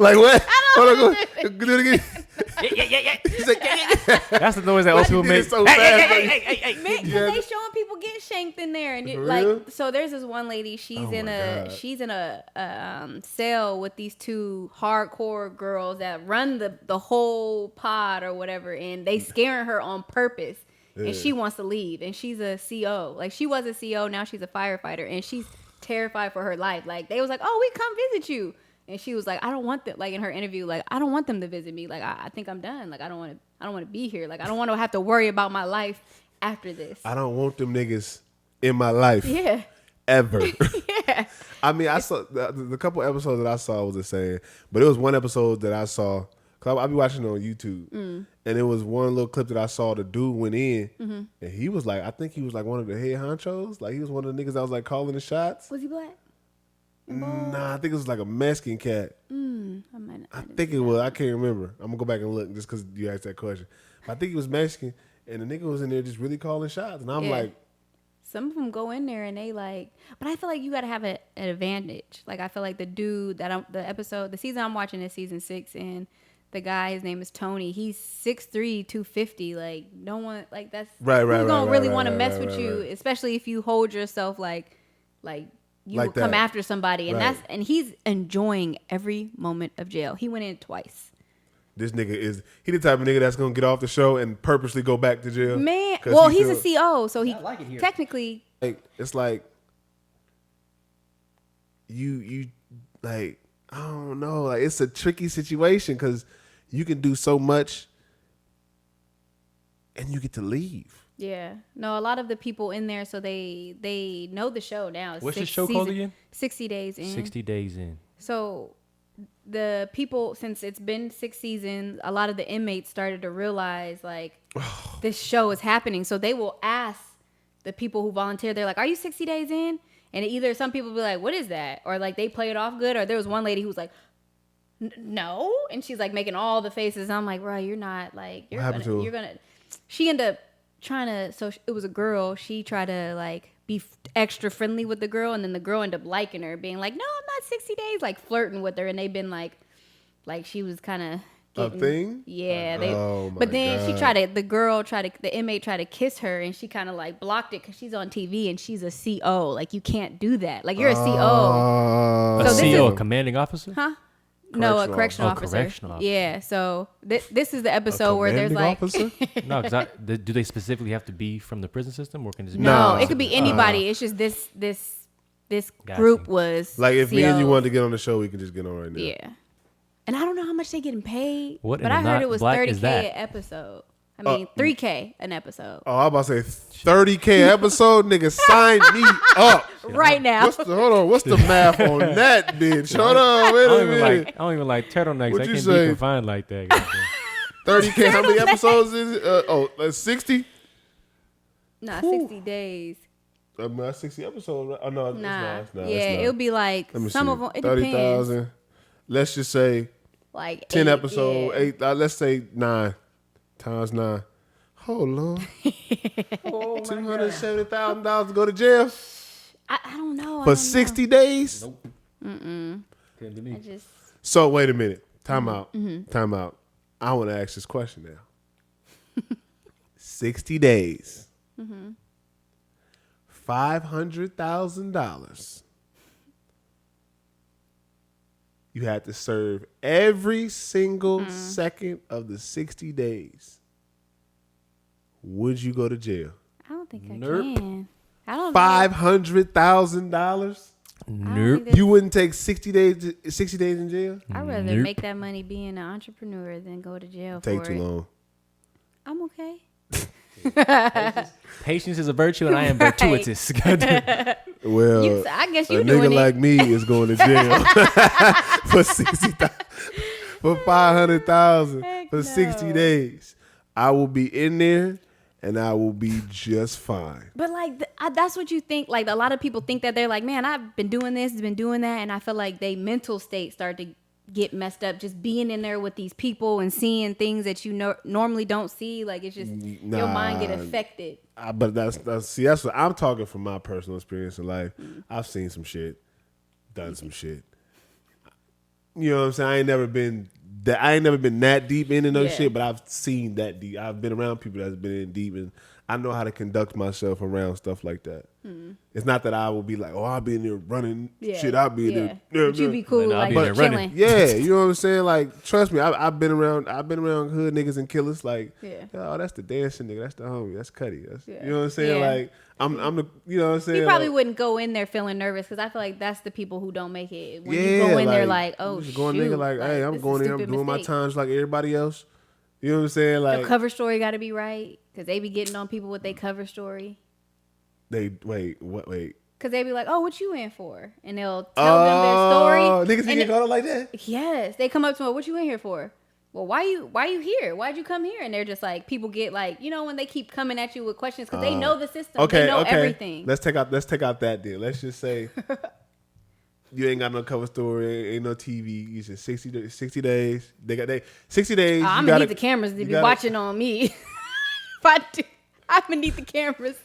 Like what? Hold on, do it again. He's like, That's the noise that Why old you people did it make. so Hey, fast, hey, like- hey, hey, hey, hey. man, 'cause Yeah. they showing people get shanked in there, and For like, real? so there's this one lady. She's Oh in my a God. she's in a cell with these two hardcore girls that run the whole pod or whatever, and they scaring her on purpose. And she wants to leave, and she's a CO. Like she was a CO, now she's a firefighter, and she's terrified for her life. Like they was like, "Oh, we come visit you," and she was like, "I don't want them." Like in her interview, like I don't want them to visit me. Like I think I'm done. Like I don't want to be here. Like I don't want to have to worry about my life after this. I don't want them niggas in my life Yeah, ever. yeah. I mean, I saw the couple episodes that I saw was the same, but it was one episode that I saw. Cause I be watching it on YouTube, and it was one little clip that I saw. The dude went in, and he was like, I think he was like one of the head honchos. Like he was one of the niggas that was like calling the shots. Was he black? Nah, I think it was like a Mexican cat. I might not. I think it was. I can't remember. I'm gonna go back and look just because you asked that question. But I think he was Mexican, and the nigga was in there just really calling shots, and I'm Yeah. like, Some of them go in there and they like, but I feel like you got to have an advantage. Like I feel like the dude the season I'm watching is season 6, and the guy, his name is Tony. He's 6'3", 250. Like no one, like that's Right, who's gonna right, really right, want to right, mess right, with right, you, right. especially if you hold yourself like you Like will come that. after somebody, and Right. and he's enjoying every moment of jail. He went in twice. this nigga is he the type of nigga that's gonna get off the show and purposely go back to jail. Man, 'Cause well, he he's a feel- CO, so he I like it here. technically. Like it's like you like I don't know, like it's a tricky situation because you can do so much and you get to leave. Yeah. No, a lot of the people in there, so they know the show now. It's What's the show called again? 60 Days In. 60 Days In. So the people, since it's been 6 seasons, a lot of the inmates started to realize, like, this show is happening. So they will ask the people who volunteer, they're like, are you 60 days in? And either some people be like, what is that? Or like they play it off good. Or there was one lady who was like, no. And she's like making all the faces. I'm like, bro, you're not like, you're gonna. She ended up trying to, so it was a girl. She tried to like be extra friendly with the girl. And then the girl ended up liking her, being like, no, I'm not 60 days, like flirting with her. And they've been like she was kind of. A thing? Yeah. But then the inmate tried to kiss her, and she kind of like blocked it because she's on TV and she's a CO. Like, you can't do that. Like, you're a CO. So CO, a commanding officer? Huh? No, a correctional officer. Correctional officer. Yeah. So this is the episode where there's like. No, because do they specifically have to be from the prison system, or can it just be? No, it could be anybody. It's just this group was. Like, if COs. me and you wanted to get on the show, we can just get on right now. Yeah. And I don't know how much they getting paid. What but I heard it was $30K an episode. I mean, $3K an episode. Oh, I was about to say $30K episode, nigga. Sign me up right now. What's the math on that, bitch? Hold on, wait a minute. I don't even like turtlenecks. What'd I you can't say? be confined like that. 30K. How many episodes is it? 60. Nah, 60 days. That's 60 episodes. Right? Oh no, Nah. it's not. Yeah, it'll be like some of them. It 30,000. depends. Let's just say like 10 8, episodes. yeah. 8. Let's say 9 times 9. Oh Lord. $270,000 to go to jail. I don't know. For 60 days. Nope. Can't do me. So wait a minute. Time out. Time out. I want to ask this question now. 60 days. $500,000. You had to serve every single second of the 60 days. Would you go to jail? I don't think I Nope. can. I don't. $500,000. Nope. You wouldn't take 60 days. 60 days in jail. I'd rather make that money being an entrepreneur than go to jail. Take for too it. long. I'm okay. Patience is a virtue, and I am gratuitous. Well, I guess a you nigga doing like it. me is going to jail for 60,000, for 500,000 for 60 days. I will be in there, and I will be just fine. But like that's what you think. Like, a lot of people think that they're like, man, I've been doing this, been doing that, and I feel like they mental state start to get messed up just being in there with these people and seeing things that you normally don't see. Like, it's just your mind get affected. But that's what I'm talking from my personal experience in life. I've seen some shit, done some shit. You know what I'm saying? I ain't never been that deep into no shit, but I've seen that deep. I've been around people that's been in deep, and I know how to conduct myself around stuff like that. It's not that I will be like, oh, I'll be in there running shit. I'll be in there. But you be cool, like there chilling. running. Yeah, you know what I'm saying? Like, trust me, I've been around hood niggas and killers. Like, oh, that's the dancing nigga. That's the homie. That's Cuddy. You know what I'm saying? Yeah. Like, I'm the, you know what I'm saying? You probably like, wouldn't go in there feeling nervous, because I feel like that's the people who don't make it. When you yeah, go in there like, oh, just shoot. going nigga like, hey, I'm this going is a in, I'm stupid doing my mistake. times like everybody else. You know what I'm saying? Like, The cover story got to be right, because they be getting on people with their cover story. wait. Because they be like, oh, what you in for? And they'll tell them their story. Niggas get caught up like that? Yes. They come up to me, what you in here for? Well, why you here? Why'd you come here? And they're just like, people get like, you know, when they keep coming at you with questions, because they know the system. Okay, they know everything. Let's take out that deal. Let's just say you ain't got no cover story, ain't no TV. You said 60 days. They 60 days. I'm going to need the cameras to be watching on me. If I do, I'm going to need the cameras.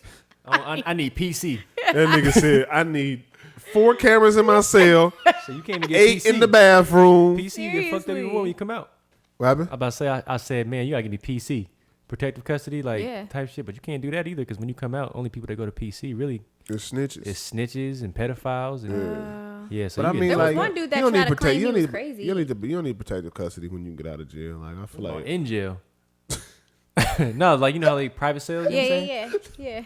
I need PC. That nigga said, I need 4 cameras in my cell, So you can't even get 8 PC. in the bathroom. PC, you get fucked up even more when you come out. What happened? I'm about to say, I said, man, you gotta give me PC, protective custody, Yeah. type shit. But you can't do that either, because when you come out, only people that go to PC really It's snitches. is snitches and pedophiles. And so But I you mean, There like, was one dude that you don't tried need to claim you he don't was need crazy. you don't need protective custody when you get out of jail. Like, I feel like in jail. No, like, you know how they private cells. You know what I'm saying? Yeah.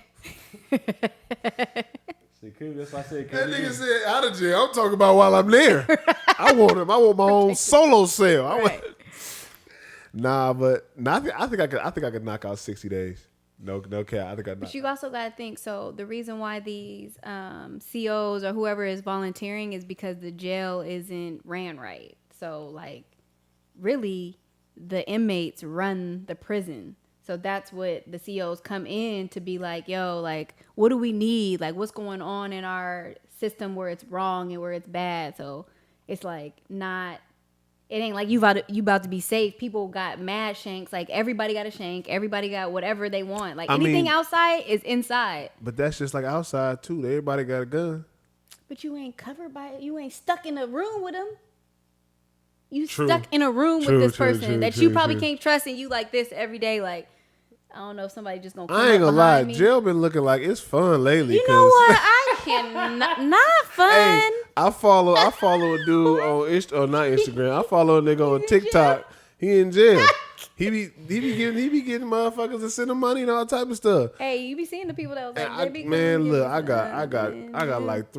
That's why I said. that nigga said out of jail. I'm talking about while I'm there. I want my own solo cell. Nah, but I think I could knock out 60 days. No cap. I think I. But you also got to think. So the reason why these COs or whoever is volunteering is because the jail isn't ran right. So like, really, the inmates run the prison. So that's what the COs come in to be like, yo, like, what do we need? Like, what's going on in our system where it's wrong and where it's bad? So it's like not. It ain't like you about to be safe. People got mad shanks. Like everybody got a shank. Everybody got whatever they want. Like anything outside is inside. But that's just like outside too. Everybody got a gun. But you ain't covered by it. You ain't stuck in a room with them. You stuck in a room with this person that you probably can't trust, and you like this every day. Like I don't know if somebody just gonna. I ain't gonna lie. Jail been looking like it's fun lately. You know what? I cannot not fun. Hey, I follow a dude on not Instagram. I follow a nigga on TikTok. He in jail. he be getting motherfuckers to send him money and all type of stuff. Hey, you be seeing the people that was like, I got like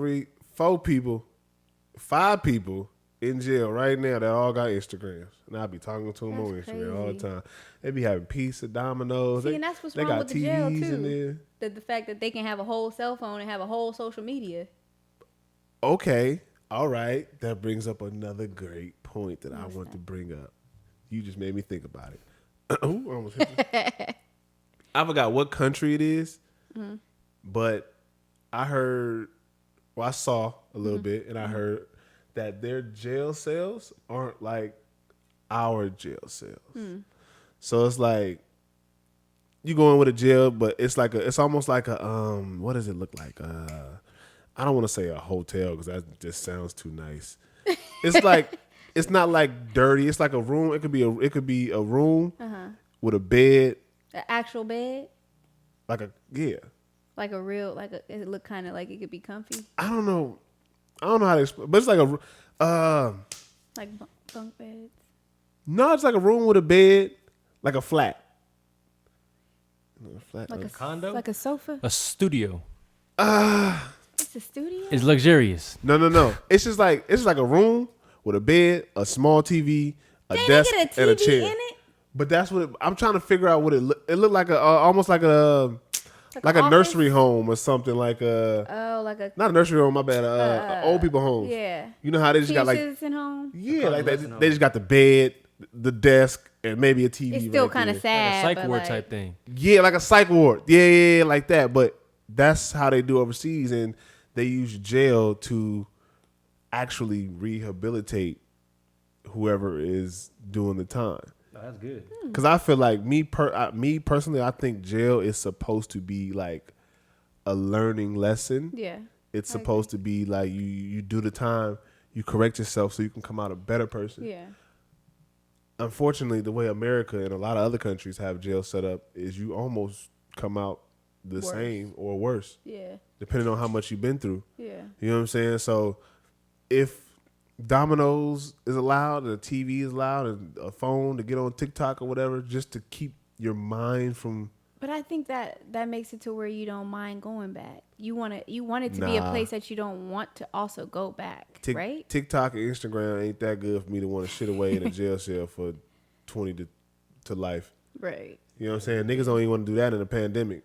5 people in jail right now that all got Instagrams, and I be talking to them on Instagram all the time. They be having pizza, Domino's. See, and that's what's wrong with the jail too. The fact that they can have a whole cell phone and have a whole social media. Okay, all right. That brings up another great point that I want to bring up. You just made me think about it. Ooh, I almost hit you. I forgot what country it is, but I saw a little bit, and I heard that their jail cells aren't like our jail cells. So it's like you go in with a jail, but it's almost like a what does it look like? I don't want to say a hotel because that just sounds too nice. It's like it's not like dirty. It's like a room. It could be a room with a bed, an actual bed, like a it look kind of like it could be comfy. I don't know how to explain, but it's like like bunk beds. No, it's like a room with a bed, like a flat. Like a condo, like a sofa, a studio. It's a studio. It's luxurious. No. It's like a room with a bed, a small TV, a desk, and a chair. In it? But that's what I'm trying to figure out. What it looked like almost like a nursery home or something like a not a nursery home. My bad. Old people home. Yeah. You know how they just got like citizen home. Yeah, like they just got the bed, the desk, and maybe a TV. It's still kind of sad, like a psych ward type thing. Yeah, like a psych ward. Yeah, like that. But that's how they do overseas, and they use jail to actually rehabilitate whoever is doing the time. Oh, that's good. Because I feel like me personally, I think jail is supposed to be like a learning lesson. Yeah, it's supposed to be like you do the time, you correct yourself so you can come out a better person. Yeah. Unfortunately, the way America and a lot of other countries have jail set up is you almost come out the same or worse. Yeah. Depending on how much you've been through. Yeah. You know what I'm saying? So if Domino's is allowed, and a TV is allowed, and a phone to get on TikTok or whatever, just to keep your mind from. But I think that makes it to where you don't mind going back. You want it to be a place that you don't want to also go back, right? TikTok and Instagram ain't that good for me to want to shit away in a jail cell for 20 to life. Right. You know what I'm saying? Niggas don't even want to do that in a pandemic.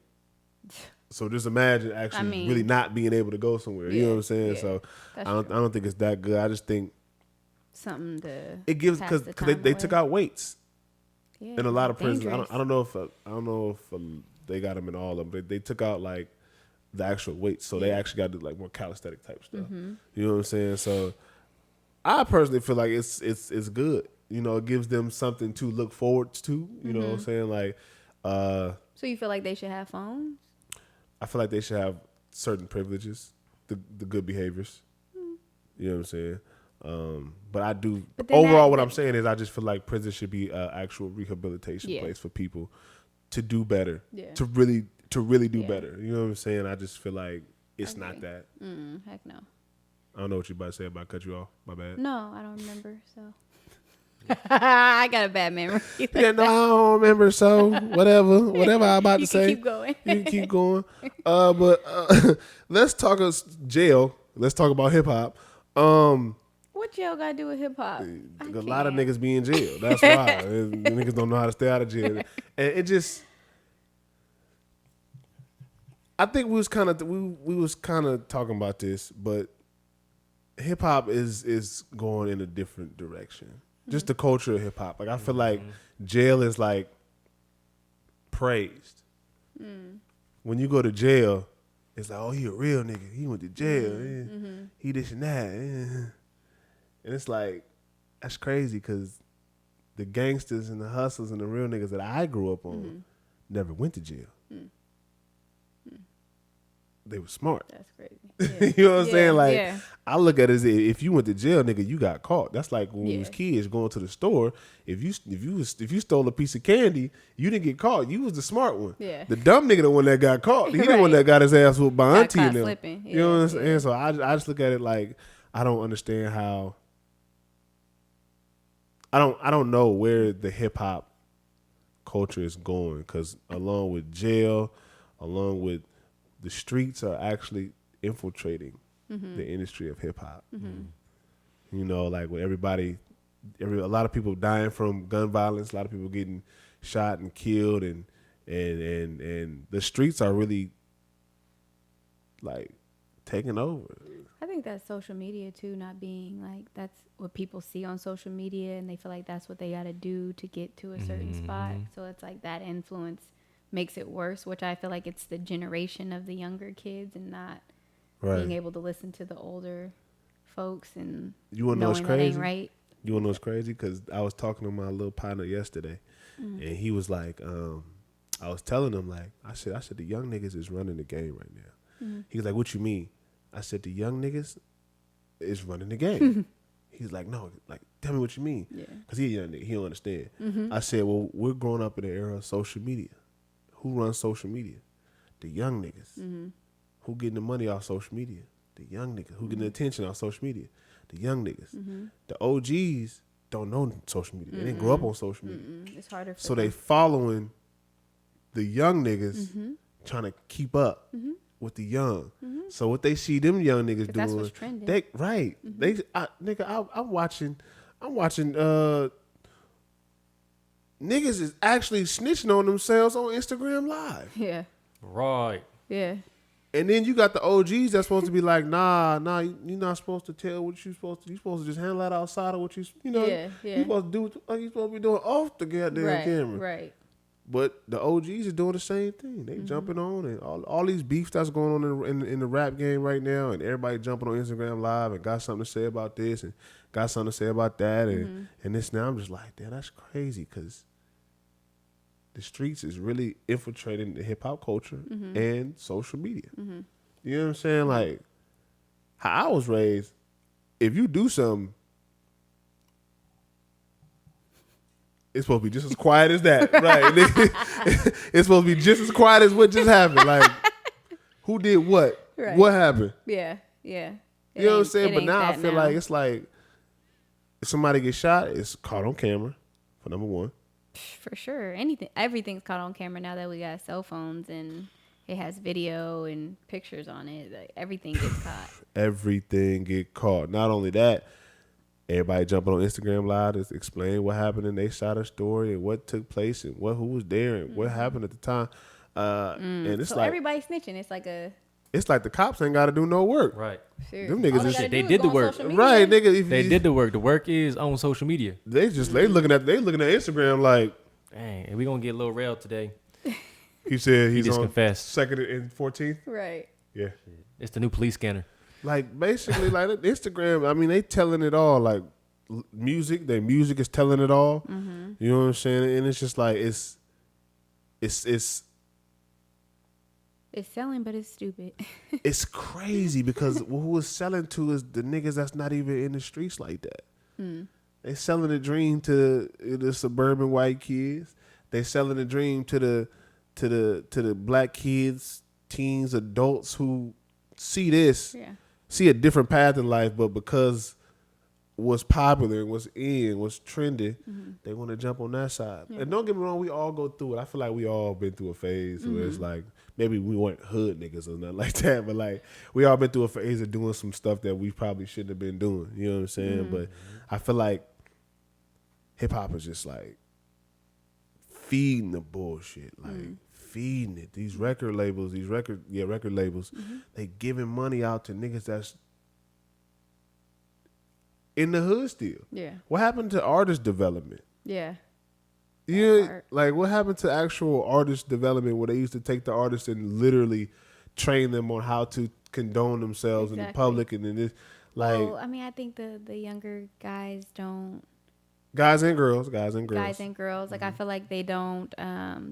So just imagine actually really not being able to go somewhere. You know what I'm saying? Yeah, so I don't think it's that good. I just think something to it gives because they took out weights in a lot of prisons. I don't know if they got them in all of them, but they took out like the actual weights, so they actually got to do like more calisthenic type stuff. Mm-hmm. You know what I'm saying? So I personally feel like it's good. You know, it gives them something to look forward to. You know what I'm saying? Like, so you feel like they should have phones? I feel like they should have certain privileges, the good behaviors. You know what I'm saying? But I do. But overall, what I'm saying is I just feel like prison should be an actual rehabilitation place for people to do better, to really do better. You know what I'm saying? I just feel like it's not that. Heck no. I don't know what you about to say. I cut you off. My bad. No, I don't remember. So I got a bad memory. Yeah, no, I don't remember. So whatever I'm about to say. Keep going. You can keep going. But let's talk jail. Let's talk about hip hop. What jail got to do with hip hop? A lot of niggas be in jail. That's why. The niggas don't know how to stay out of jail. And it just, I think we was kind of talking about this, but hip hop is going in a different direction. Just the culture of hip hop. Like I feel like jail is like praised. When you go to jail, it's like, oh, he a real nigga. He went to jail. He this and that. And it's like, that's crazy because the gangsters and the hustlers and the real niggas that I grew up on never went to jail. They were smart. That's crazy. You know what I'm saying? Like, I look at it as if you went to jail, nigga, you got caught. That's like when we was kids going to the store. If you stole a piece of candy, you didn't get caught. You was the smart one. Yeah. The dumb nigga, the one that got caught. He the one that got his ass whooped by auntie and them. Slipping. You know what I'm saying? So I just look at it like I don't understand how. I don't know where the hip hop culture is going because along with jail, along with the streets are actually infiltrating the industry of hip hop. You know, like with a lot of people dying from gun violence, a lot of people getting shot and killed, and the streets are really like taking over. I think that's social media too, not being like that's what people see on social media, and they feel like that's what they got to do to get to a certain spot. So it's like that influence makes it worse, which I feel like it's the generation of the younger kids and not being able to listen to the older folks and you wanna know what's crazy? That ain't right. You wanna know what's crazy? Because I was talking to my little partner yesterday, and he was like, I was telling him like, I said the young niggas is running the game right now. He was like, what you mean? I said the young niggas is running the game. He's like, no, like tell me what you mean? Because he a young nigga, he don't understand. I said, well, we're growing up in the era of social media. Who runs social media? The young niggas. Who getting the money off social media? The young niggas. Who getting the attention off social media? The young niggas. The OGs don't know social media. They didn't grow up on social media. It's harder for so them. they following the young niggas trying to keep up with the young. So what they see them young niggas doing, that's what's trending. I'm watching niggas is actually snitching on themselves on Instagram Live. Yeah. Right. Yeah. And then you got the OGs that's supposed to be like, nah, you're not supposed to tell what you're supposed to. You're supposed to just handle that outside of what you're supposed to do. You're supposed to be doing off the goddamn camera. Right. But the OGs are doing the same thing. They jumping on, and all these beefs that's going on in the rap game right now, and everybody jumping on Instagram Live and got something to say about this and got something to say about that, and this. Now I'm just like, damn, that's crazy because the streets is really infiltrating the hip hop culture and social media. You know what I'm saying? Like how I was raised, if you do something, it's supposed to be just as quiet as that, right? It's supposed to be just as quiet as what just happened. Like, who did what? Right. What happened? Yeah. You know what I'm saying? But now I feel like it's like if somebody gets shot, it's caught on camera, for number one. For sure. Everything's caught on camera now that we got cell phones and it has video and pictures on it. Like, everything gets caught. Everything get caught. Not only that, everybody jumping on Instagram Live to explain what happened and they shot a story and what took place and who was there and what happened at the time. And it's so like everybody's snitching. It's like the cops ain't got to do no work. Right. Sure. Them niggas they did the work. Right, nigga. They did the work. The work is on social media. They looking at Instagram like, dang, we gonna get Lil Rel today. He said he's just on confessed. 2nd and 14th. Right. Yeah. It's the new police scanner. Like basically, like Instagram. I mean, they telling it all. Like music, their music is telling it all. You know what I'm saying? And it's just like it's selling, but it's stupid. It's crazy because who it's selling to is the niggas that's not even in the streets like that. They selling a dream to the suburban white kids. They selling a dream to the black kids, teens, adults who see this, see a different path in life, but because what's popular and what's in, what's trending, they want to jump on that side. And don't get me wrong, we all go through it. I feel like we all been through a phase where it's like, maybe we weren't hood niggas or nothing like that, but like we all been through a phase of doing some stuff that we probably shouldn't have been doing. You know what I'm saying? But I feel like hip hop is just like feeding the bullshit, like feeding it. These record labels, record labels, they giving money out to niggas that's in the hood still. Yeah. What happened to artist development? Yeah. Yeah, like what happened to actual artist development where they used to take the artists and literally train them on how to condone themselves in the public and in this, like. Well, I mean, I think the younger guys don't. Guys and girls. Like I feel like they don't.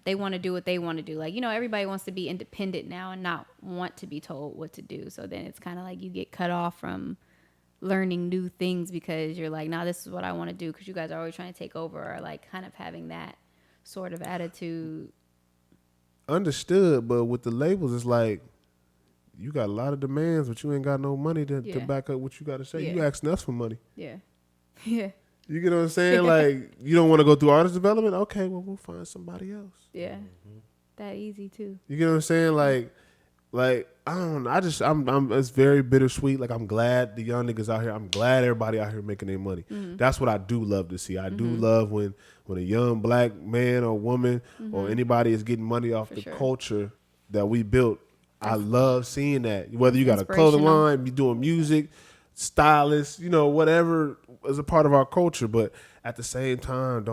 They want to do what they want to do. Like, you know, everybody wants to be independent now and not want to be told what to do. So then it's kind of like you get cut off from learning new things because you're like, nah, this is what I want to do, because you guys are always trying to take over, or like kind of having that sort of attitude. Understood, but with the labels, it's like you got a lot of demands, but you ain't got no money to back up what you got to say. You asking us for money. Yeah. Yeah. You get what I'm saying? Like, you don't want to go through artist development? Okay, well, we'll find somebody else. Yeah. That easy too. You get what I'm saying? Like I don't know. I'm it's very bittersweet. Like, I'm glad the young niggas out here. I'm glad everybody out here making their money. That's what I do love to see. I do love when a young black man or woman or anybody is getting money off the culture that we built. I love seeing that. Whether you got a clothing line, you doing music, stylist, you know, whatever is a part of our culture. But at the same time,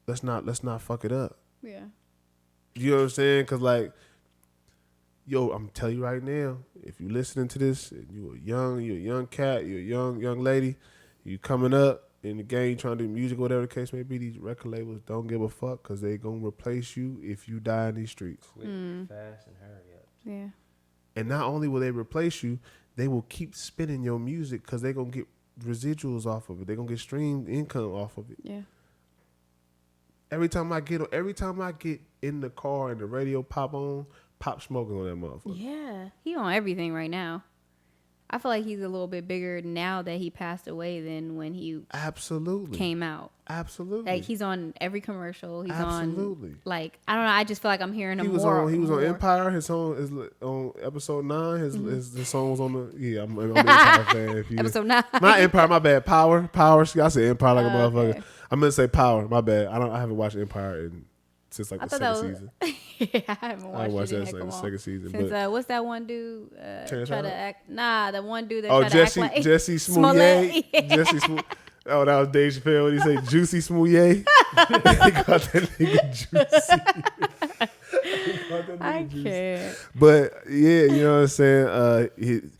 let's not fuck it up. Yeah. You know what I'm saying? Because like, yo, I'm telling you right now, if you listening to this, and you're a young cat, you're a young lady, you coming up in the game, trying to do music, whatever the case may be, these record labels don't give a fuck, because they going to replace you if you die in these streets. Quick, fast, and hurry up. Yeah. And not only will they replace you, they will keep spinning your music, because they're going to get residuals off of it. They're going to get streamed income off of it. Yeah. Every time I get in the car and the radio pop on, Pop Smoking on that motherfucker. Yeah. He on everything right now. I feel like he's a little bit bigger now that he passed away than when he came out. Absolutely. Like, he's on every commercial. He's on, like, I don't know. I just feel like I'm hearing him more. He was on Empire. His song is on episode 9. His song was on the I'm an Empire fan. Episode 9. Not Empire. My bad. Power. I said Empire like a motherfucker. Okay. I'm gonna say Power. My bad. I haven't watched Empire since like the second season. Yeah, I haven't watched it that second season. Since what's that one dude try to act? Nah, the one dude that tried Jesse, to act like Jesse Smollett. Jesse Smollett. Oh, that was Dave Chappelle when he said Juicy Smollett. He got that nigga Juicy. I can't. But yeah, you know what I'm saying?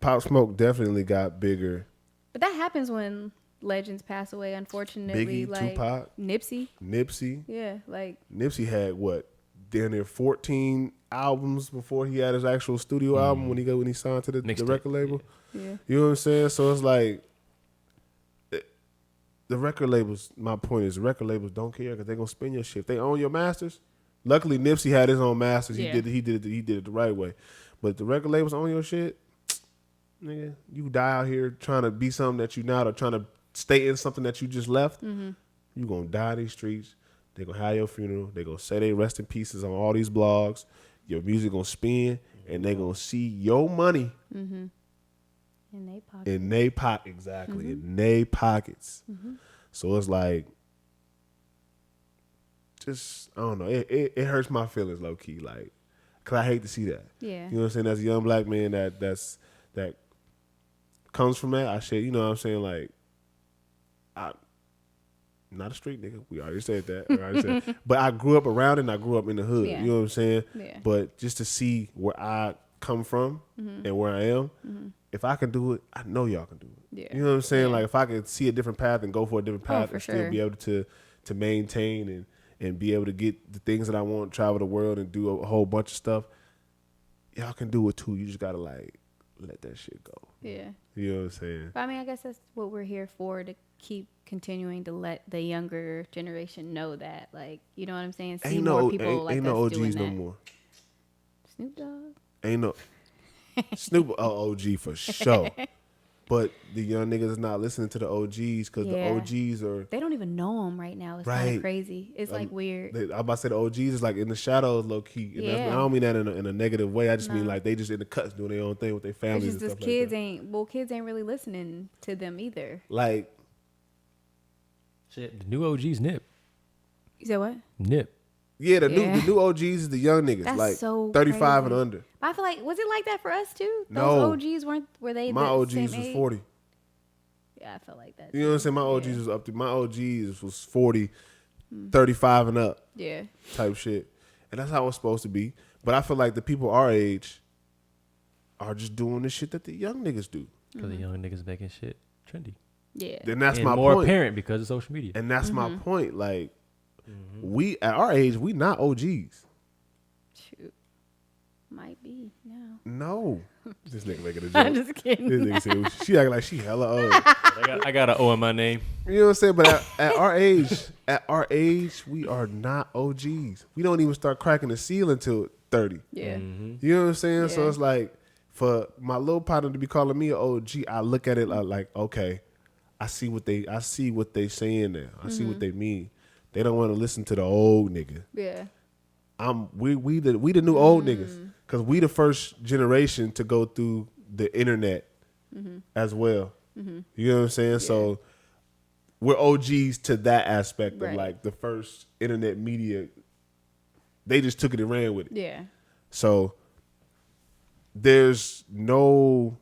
Pop Smoke definitely got bigger. But that happens when legends pass away, unfortunately. Biggie, like Tupac, Nipsey. Yeah, like Nipsey had what? Damn near 14 albums before he had his actual studio album when he signed to the record label. Yeah. You know what I'm saying? So it's like the record labels, my point is, the record labels don't care because they're gonna spin your shit. If they own your masters. Luckily Nipsey had his own masters. Yeah. He did it the right way. But if the record labels own your shit, nigga, you die out here trying to be something that you not, or trying to stay in something that you just left, you gonna die in these streets. They're gonna have your funeral. They're gonna say they rest in pieces on all these blogs. Your music gonna spin, and they gonna see your money in their pockets. In their pocket, exactly. In their pockets. So it's like, just I don't know. It hurts my feelings low key, like, cause I hate to see that. Yeah. You know what I'm saying? As a young black man that comes from that, I shit. You know what I'm saying? Like, not a street nigga. We already said that. But I grew up around it and I grew up in the hood. Yeah. You know what I'm saying? Yeah. But just to see where I come from and where I am, if I can do it, I know y'all can do it. Yeah. You know what I'm saying? Yeah. Like, if I can see a different path and go for a different path and still sure. be able to maintain and be able to get the things that I want, travel the world and do a whole bunch of stuff, y'all can do it too. You just gotta like let that shit go. Yeah. You know what I'm saying? But I mean, I guess that's what we're here for, to keep continuing to let the younger generation know that, like, you know what I'm saying? See more people like us OGs doing that. no more. Snoop Dogg? Ain't no Snoop OG for sure. But the young niggas is not listening to the OGs because the OGs are. They don't even know them right now. It's kind of crazy. It's like weird. I'm about to say the OGs is like in the shadows, low key. And I don't mean that in a negative way. I just mean like they just in the cuts doing their own thing with their families. It's just kids ain't really listening to them either. Like, shit, the new OGs nip. You said what? Nip. Yeah, the new OGs is the young niggas, That's like so 35 crazy. and under. I feel like, was it like that for us too? No. Those OGs were they My the OGs same was age? 40. Yeah, I felt like that. You know what I'm saying? My OGs was up to, my OGs was 40, 35 and up. Yeah. Type shit. And that's how it's supposed to be. But I feel like the people our age are just doing the shit that the young niggas do. Because the young niggas making shit trendy. Yeah. Then that's and my more point. apparent because of social media. And that's my point. Like, we, at our age, we not OGs. Shoot. Might be now. No. This nigga making a joke. I'm just kidding. This nigga said, she acting like she hella old. I got an O in my name. You know what I'm saying? But at our age, we are not OGs. We don't even start cracking the seal until 30. Yeah. You know what I'm saying? Yeah. So it's like, for my little partner to be calling me an OG, I look at it like, okay, I see what they saying there. I see what they mean. They don't want to listen to the old nigga. Yeah. We the new old niggas, because we the first generation to go through the internet as well. You know what I'm saying? Yeah. So we're OGs to that aspect of like the first internet media. They just took it and ran with it. Yeah. So there's no,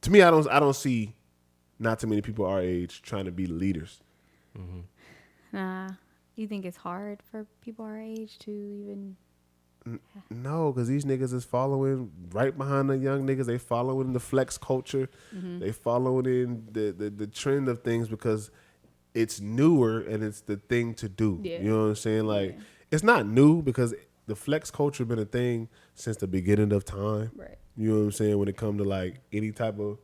to me, I don't see not too many people our age trying to be leaders. Nah. You think it's hard for people our age to even? No, because these niggas is following right behind the young niggas. They following the flex culture. They following in the trend of things because it's newer and it's the thing to do. Yeah. You know what I'm saying? Like, it's not new because the flex culture been a thing since the beginning of time. Right. You know what I'm saying? When it comes to like any type of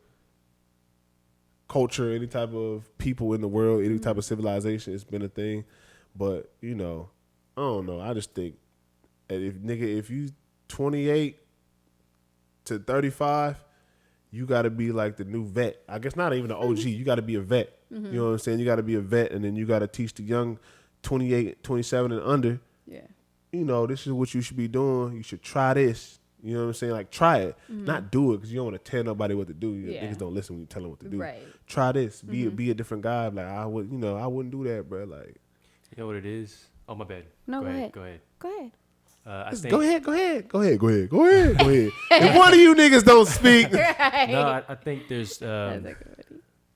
culture, any type of people in the world, any type of civilization, it's been a thing. But, you know, I don't know. I just think if you 28 to 35, you got to be like the new vet. I guess not even an OG. You got to be a vet. You know what I'm saying? You got to be a vet, and then you got to teach the young 28, 27 and under. Yeah. You know, this is what you should be doing. You should try this. You know what I'm saying? Like, try it. Not do it, because you don't want to tell nobody what to do. Niggas don't listen when you tell them what to do. Right. Try this. Be a different guy. Like, I wouldn't do that, bro. Like, you know what it is? Oh, my bad. No, go ahead. Go ahead. Go ahead. Go ahead. If one of you niggas don't speak. Right. No, I think there's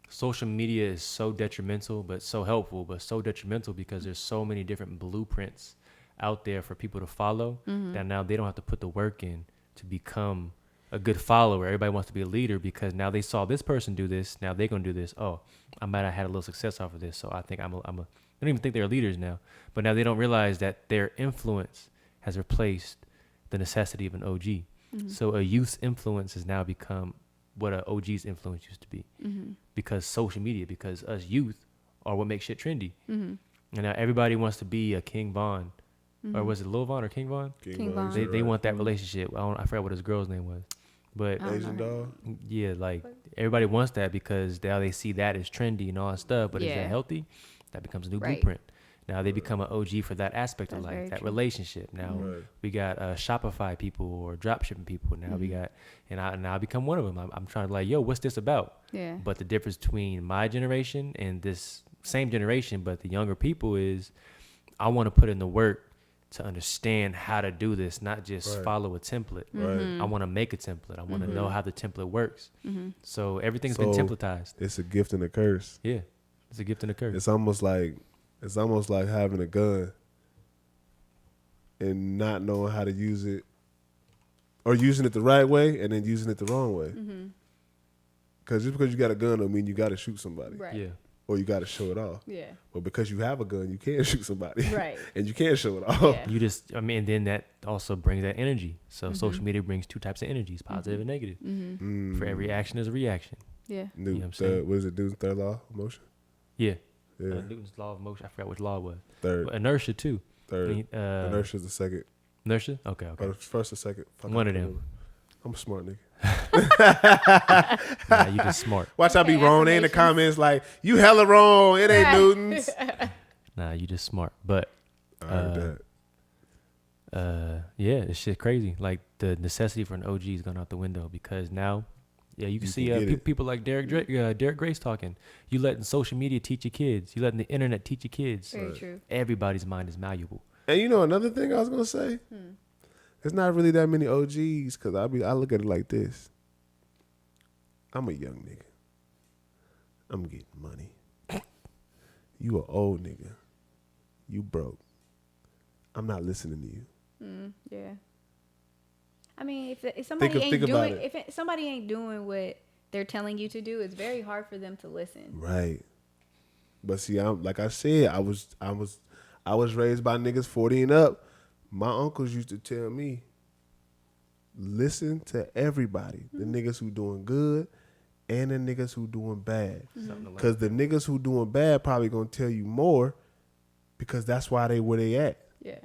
social media is so detrimental, but so helpful, but so detrimental because there's so many different blueprints out there for people to follow that now they don't have to put the work in to become a good follower. Everybody wants to be a leader because now they saw this person do this. Now they're going to do this. Oh, I might have had a little success off of this. So I think I don't even think they're leaders now, but now they don't realize that their influence has replaced the necessity of an OG. So a youth's influence has now become what an OG's influence used to be because social media, because us youth are what makes shit trendy. And now everybody wants to be a King Von, or was it Lil Von or King Von? King Von. They want that relationship. I forgot what his girl's name was, but Asian dog. Yeah, like everybody wants that because now they see that as trendy and all that stuff. But is that healthy? That becomes a new blueprint. Now they become an OG for that aspect of life, that relationship. Now we got Shopify people or dropshipping people. Now we got, and I become one of them. I'm trying to like, yo, what's this about? Yeah. But the difference between my generation and this same generation, but the younger people is, I want to put in the work to understand how to do this, not just follow a template. I want to make a template. I want to know how the template works. So everything's been templatized. It's a gift and a curse. Yeah, it's a gift and a curse. It's almost like having a gun and not knowing how to use it, or using it the right way and then using it the wrong way. Because just because you got a gun don't mean you got to shoot somebody. Right. Yeah. Or you got to show it off. Yeah. But because you have a gun, you can't shoot somebody. Right. And you can't show it off. Yeah. You just, and then that also brings that energy. So social media brings two types of energies, positive and negative. For every action is a reaction. Yeah. You know what I'm saying? What is it? Newton's third law of motion? Yeah. Newton's law of motion. I forgot which law it was. Third. But inertia too. Third. Inertia is the second. Inertia? Okay. Or the first or second. One of them. I'm a smart nigga. Nah, you just smart. Watch I be wrong. They in the comments like, you hella wrong. It ain't Newtons. Nah, you just smart. But I heard that. yeah, it's shit crazy. Like the necessity for an OG is gone out the window because now, yeah, you can see people like Derek Grace talking. You letting social media teach your kids. You letting the internet teach your kids. Very true. Everybody's mind is malleable. And you know another thing I was gonna say, there's not really that many OGs because I look at it like this. I'm a young nigga. I'm getting money. You an old nigga. You broke. I'm not listening to you. Yeah. I mean, if somebody ain't doing what they're telling you to do, it's very hard for them to listen. Right. But see, like I said, I was raised by niggas 40 and up. My uncles used to tell me, listen to everybody. The niggas who doing good and the niggas who doing bad. Because the niggas who doing bad probably gonna tell you more because that's why they where they at. Yeah.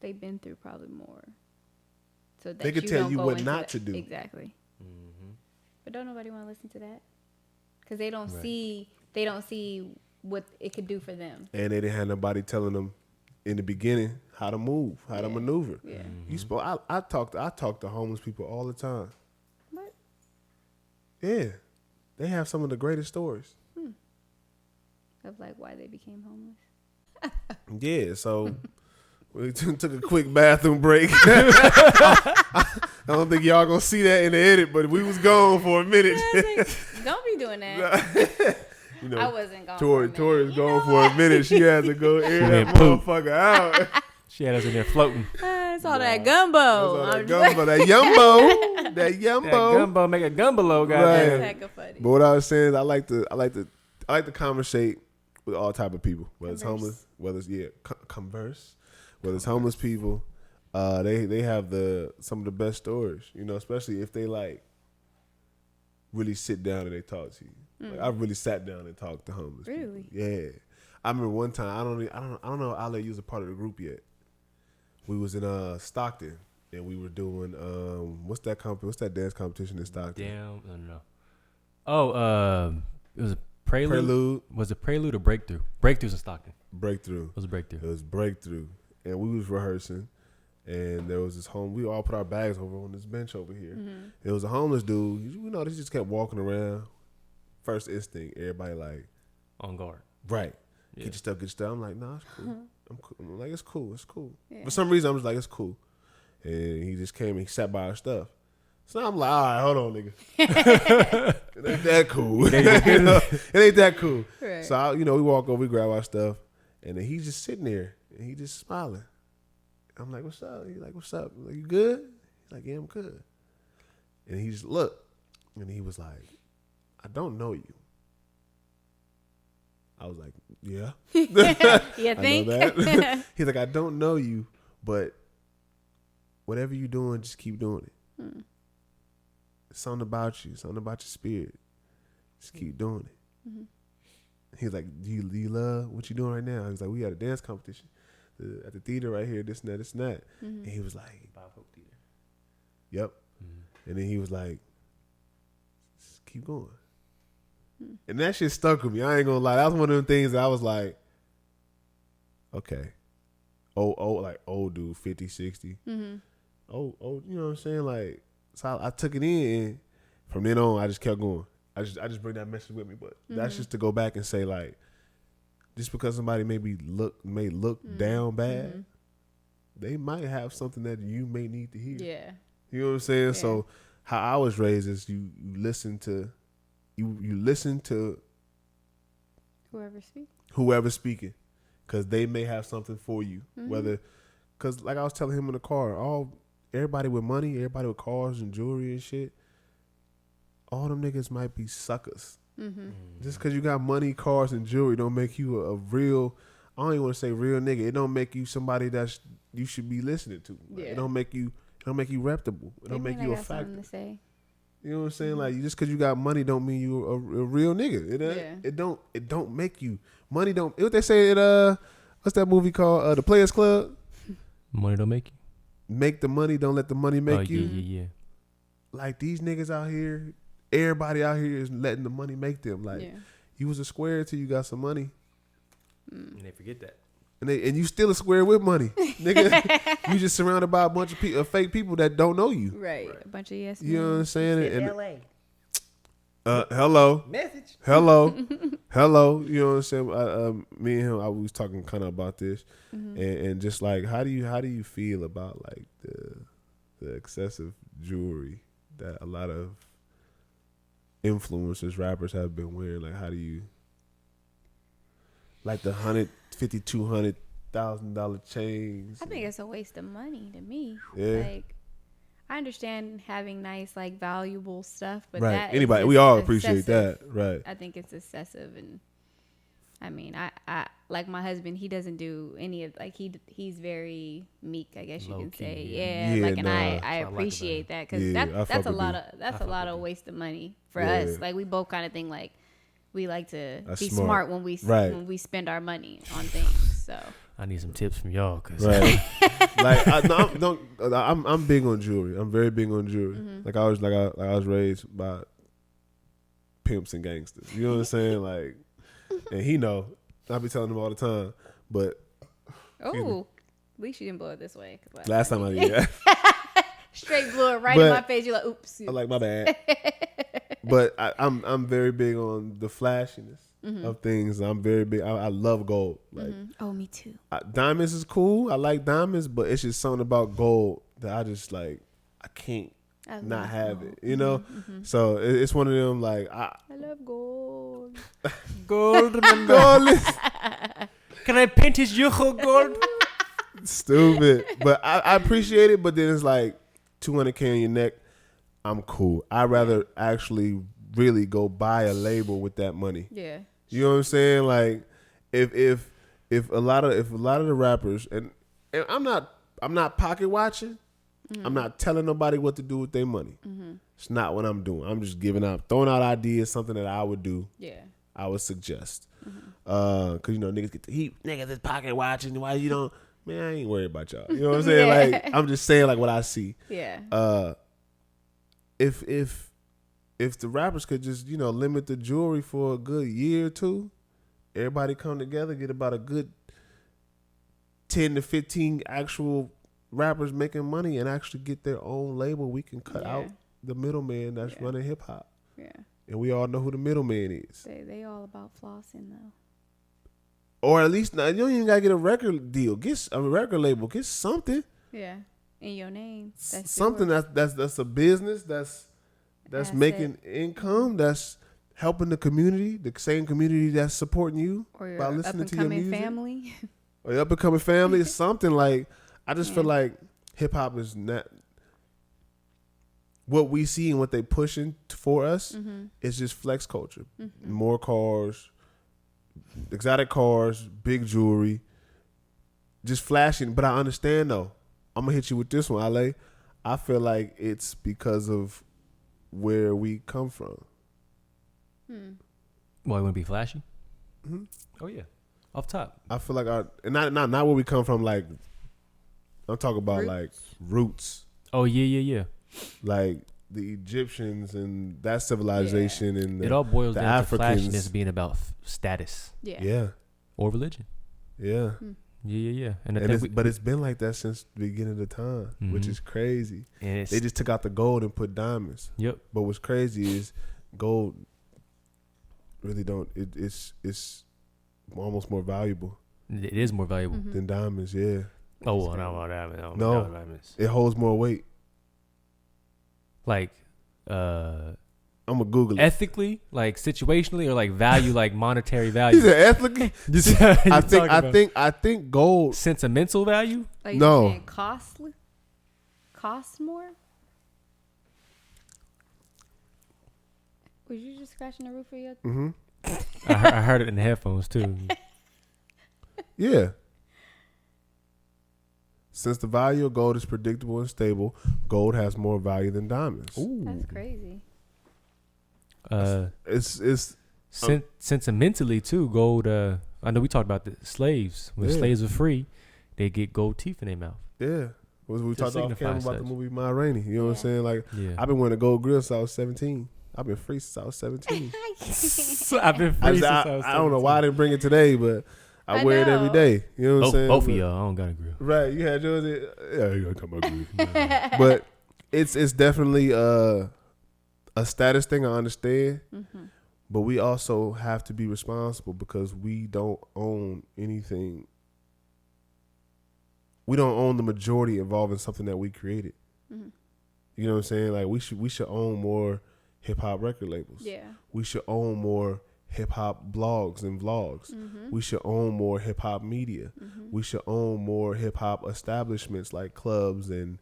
They've been through probably more. So that they could tell you what not to do. Exactly. But don't nobody want to listen to that because they don't see what it could do for them. And they didn't have nobody telling them in the beginning how to move, how to maneuver. Yeah. You I talk to homeless people all the time. What? Yeah. They have some of the greatest stories. Of like why they became homeless. Yeah, so we took a quick bathroom break. I don't think y'all gonna see that in the edit, but we was gone for a minute. Don't be doing that. You know, I wasn't gone. Tori was gone for a minute. She had to go air that motherfucker out. She had us in there floating. It's all that gumbo. That gumbo, that yumbo, that yumbo. That gumbo make a gumbolo, goddamn. That's hecka funny. But what I was saying is I like to conversate with all type of people, whether it's homeless, whether it's converse, whether it's homeless people. They have some of the best stories, you know, especially if they like really sit down and they talk to you. Like I've really sat down and talked to homeless people. Yeah. I remember one time, I don't know if Ale was a part of the group yet. We was in Stockton and we were doing what's that dance competition in Stockton? Damn, I don't know. Oh, it was a Prelude. Was it Prelude or Breakthrough? Breakthrough's in Stockton. Breakthrough. It was Breakthrough. It was Breakthrough. And we was rehearsing and there was this we all put our bags over on this bench over here. It was a homeless dude. You know, they just kept walking around. First instinct, everybody like on guard. Right. Yeah. Get your stuff. I'm like, nah, it's cool. I'm cool. I'm like, it's cool. Yeah. For some reason, I'm just like, it's cool. And he just came and he sat by our stuff. So I'm like, all right, hold on, nigga. It ain't that cool. It ain't that cool. Right. So, we walk over, we grab our stuff, and then he's just sitting there, and he just smiling. I'm like, what's up? He's like, what's up? I'm like, you good? He's like, yeah, I'm good. And he just looked, and he was like, I don't know you. I was like, yeah. You think? I know that. He's like, I don't know you, but whatever you're doing, just keep doing it. It's something about you, something about your spirit. Just keep doing it. He's like, do you love what you're doing right now? He's like, we had a dance competition at the theater right here, this and that, this and that. And he was like, Bob Hope Theater. Yep. And then he was like, just keep going. And that shit stuck with me. I ain't gonna lie. That was one of them things that I was like, okay. Like old dude, 50, 60. Oh, you know what I'm saying? Like, so I took it in, and from then on, I just kept going. I just bring that message with me. But that's just to go back and say, like, just because somebody may look down bad, they might have something that you may need to hear. Yeah. You know what I'm saying? Yeah. So how I was raised is you listen to whoever's speaking, because they may have something for you. Because like I was telling him in the car, everybody with money, everybody with cars and jewelry and shit, all them niggas might be suckers. Just because you got money, cars, and jewelry don't make you a real, I don't even want to say real nigga. It don't make you somebody that you should be listening to. Like, it don't make you reputable. It don't make you a factor. You know what I'm saying? Like, just because you got money don't mean you a real nigga. It don't make you. Money don't. What they say in what's that movie called? The Players Club. Money don't make you. Make the money. Don't let the money make you. Yeah. like these niggas out here, everybody out here is letting the money make them. Like you was a square till you got some money. And they forget that. And you still a square with money, nigga. You just surrounded by a bunch of fake people that don't know you. Right. A bunch of yes. You know what I'm saying? And LA. Hello. Message. Hello. Hello. You know what I'm saying? Me and him, I was talking kind of about this, and just like, how do you feel about like the excessive jewelry that a lot of influencers, rappers have been wearing? Like, how do you like the $150,000-$200,000 chains? I think it's a waste of money to me. Yeah. Like, I understand having nice, like, valuable stuff, but right. that Anybody, we all appreciate that, right? I think it's excessive, and I mean, I like my husband. He doesn't do any of like he's very meek, I guess you can say. Yeah, like, and I appreciate that because that's a lot of waste of money for us. Like, we both kind of think like we like to be smart when we spend our money on things. So I need some tips from y'all, cause right. Like I'm big on jewelry. I'm very big on jewelry. Like I was raised by pimps and gangsters. You know what I'm saying? Like, and he know. I be telling him all the time. But at least you didn't blow it this way. Last time I did that. Straight blew it right in my face. You're like, oops. I like, my bad. But I'm very big on the flashiness of things. I'm very big. I love gold. Like, me too. Diamonds is cool. I like diamonds, but it's just something about gold that I just like. I can't not have it. You know. So it's one of them. Like I love gold. Gold. Can I paint his yucca gold? Stupid. But I appreciate it. But then it's like $200K on your neck. I'm cool. I'd rather actually really go buy a label with that money. Yeah. You know what I'm saying? Like if a lot of the rappers, and I'm not pocket watching. I'm not telling nobody what to do with their money. It's not what I'm doing. I'm just throwing out ideas, something that I would do. Yeah. I would suggest. Cause niggas get the heat. Niggas is pocket watching. Why you don't? Man, I ain't worried about y'all. You know what I'm saying? Like, I'm just saying like what I see. Yeah. If the rappers could just, limit the jewelry for a good year or two, everybody come together, get about a good 10 to 15 actual rappers making money and actually get their own label, we can cut out the middleman that's running hip hop. Yeah. And we all know who the middleman is. They all about flossing though. Or at least, you don't even gotta get a record deal. Get a record label. Get something. Yeah. In your name. That's something that's a business that's making income, that's helping the community, the same community that's supporting you or by listening to your music. Family. Or your up and coming family. It's something like, I just feel like hip hop is not what we see and what they pushing for us. Is just flex culture. More cars, exotic cars, big jewelry, just flashing. But I understand though. I'm gonna hit you with this one, Ale. I feel like it's because of where we come from. Well, you want to be flashy? Oh yeah, off top. I feel like not where we come from. Like, I'm talking about like roots. Oh yeah. Like the Egyptians and that civilization and it all boils down Africans. to flashiness being about status. Yeah. Or religion. Yeah. Yeah. But it's been like that since the beginning of the time, which is crazy. And they just took out the gold and put diamonds. Yep. But what's crazy is gold really don't. It's almost more valuable. It is more valuable than diamonds. Yeah. Oh, well, not about diamonds. No, diamonds. It holds more weight. Like, I'm gonna Google it. Ethically, like situationally, or like value, like monetary value. He said ethically. I think gold. Sentimental value. Like no. Saying costly. Cost more. Was you just scratching the roof of your? I heard it in the headphones too. Yeah. Since the value of gold is predictable and stable, gold has more value than diamonds. Ooh. That's crazy. It's sentimentally too. Gold. I know we talked about the slaves. When slaves were free, they get gold teeth in their mouth. Yeah. We talked off camera about the movie Ma Rainey. You know what I'm saying? Like, I've been wearing a gold grill since I was 17. I've been free since I was 17. I've been free since I was 17. I don't know why I didn't bring it today, but I wear it every day. You know what I'm saying? Both of y'all, I don't got a grill. Right, you had yours. Yeah, you gotta come about grill. But it's definitely a status thing. I understand, but we also have to be responsible because we don't own anything. We don't own the majority involving something that we created. You know what I'm saying? Like we should own more hip hop record labels. Yeah. We should own more hip hop blogs and vlogs. We should own more hip hop media. We should own more hip hop establishments like clubs and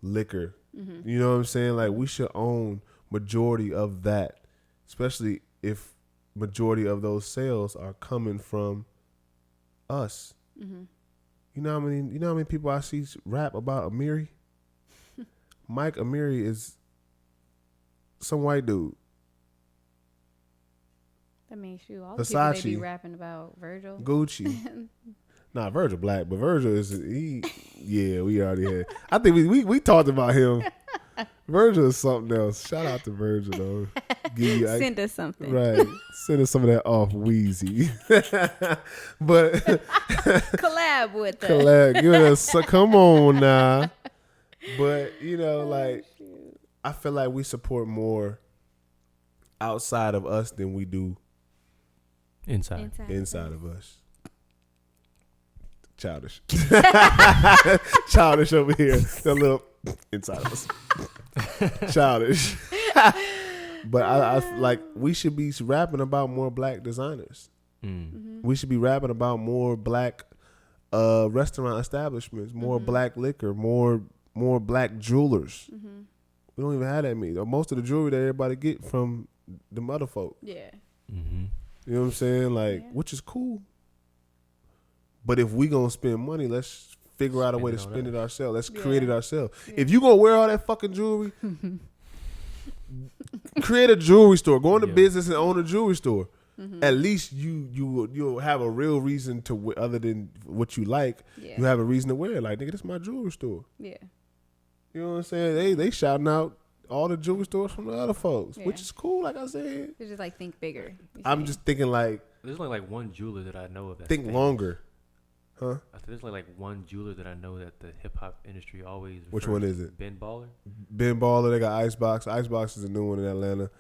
liquor. You know what I'm saying? Like we should own majority of that, especially if majority of those sales are coming from us. You know how many people I see rap about Amiri? Mike Amiri is some white dude. I mean, shoot, all the people they be rapping about Virgil. Gucci. Nah, Virgil black, but Virgil we already had. I think we talked about him. Virgil is something else. Shout out to Virgil though. Send us something. Right. Send us some of that off Wheezy. But collab with us. Collab. Give us come on now. But like I feel like we support more outside of us than we do inside of us. Childish. Childish over here. The little inside of us. Childish. But I like we should be rapping about more black designers. We should be rapping about more black restaurant establishments, more black liquor, more black jewelers. We don't even have that many. Most of the jewelry that everybody get from the mother folk. Yeah. You know what I'm saying? Like, which is cool. But if we gonna spend money, let's figure out a way to spend it ourselves. Let's create it ourselves. Yeah. If you gonna wear all that fucking jewelry, create a jewelry store. Go into business and own a jewelry store. At least you'll have a real reason to, other than what you like, you have a reason to wear it. Like, nigga, this is my jewelry store. Yeah. You know what I'm saying? They shouting out all the jewelry stores from the other folks, which is cool. Like I said, it's just like think bigger. I'm just thinking like there's only like one jeweler that I know of. Think longer, huh? I think there's like one jeweler that I know that the hip hop industry always. Which one is it? Ben Baller. Ben Baller. They got Icebox. Icebox is a new one in Atlanta.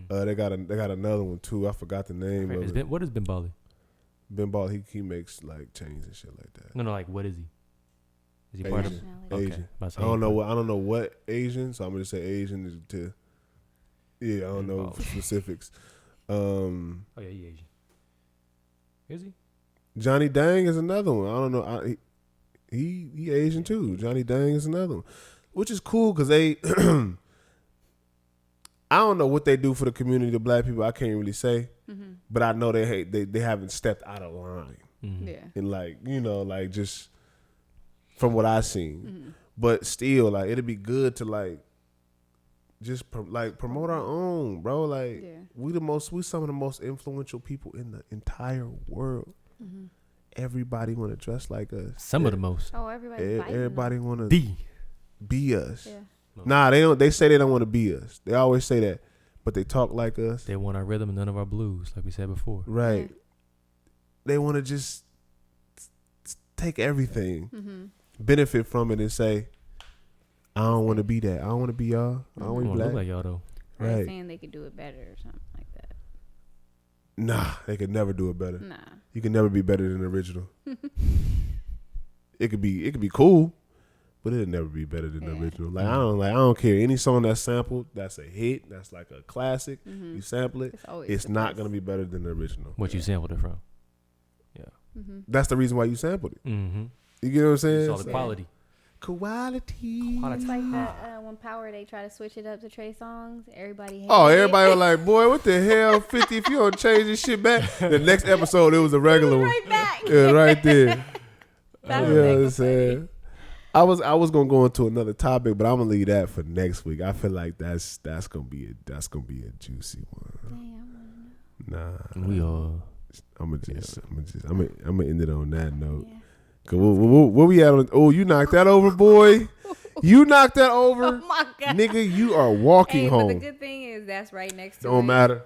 They got another one too. I forgot the name of it. What is Ben Baller? Ben Baller. He makes like chains and shit like that. No, like what is he? Is he Asian. part of Asian? Okay. I don't know what Asian, so I'm gonna say Asian to. Yeah, I don't know specifics. Oh yeah, he Asian. Is he? Johnny Dang is another one. I don't know. He Asian too. Johnny Dang is another one, which is cool because they. I don't know what they do for the community, the black people. I can't really say, but I know they haven't stepped out of line. Yeah, and like just. From what I seen, but still, like it'd be good to like just promote our own, bro. Like we some of the most influential people in the entire world. Everybody want to dress like us. Some of the most. Oh, everybody want to be us. Yeah. Nah, they don't. They say they don't want to be us. They always say that, but they talk like us. They want our rhythm and none of our blues, like we said before. Right. They want to just take everything. Benefit from it and say, I don't want to be that. I don't want to be y'all. I don't want to be black. Look like y'all though. Right. Saying they could do it better or something like that. Nah, they could never do it better. Nah, you can never be better than the original. It could be cool, but it'll never be better than the original. Like I don't care any song that's sampled. That's a hit. That's like a classic. You sample it. It's not gonna be better than the original. What you sampled it from? Yeah. That's the reason why you sampled it. You get what I'm saying? It's all the quality. Quality. It's like that when Power they try to switch it up to Trey Songs. Everybody hated everybody was like, boy, what the hell, 50, if you don't change this shit back. The next episode, it was a regular one. Right back. Yeah, right there. You know what I'm saying? I was gonna go into another topic, but I'm gonna leave that for next week. I feel like that's gonna be a juicy one. Nah. We all I'm gonna end it on that note. Yeah. Where we at? Oh, you knocked that over, boy. You knocked that over. Oh my God. Nigga, you are walking home. But the good thing is that's right next to Don't matter.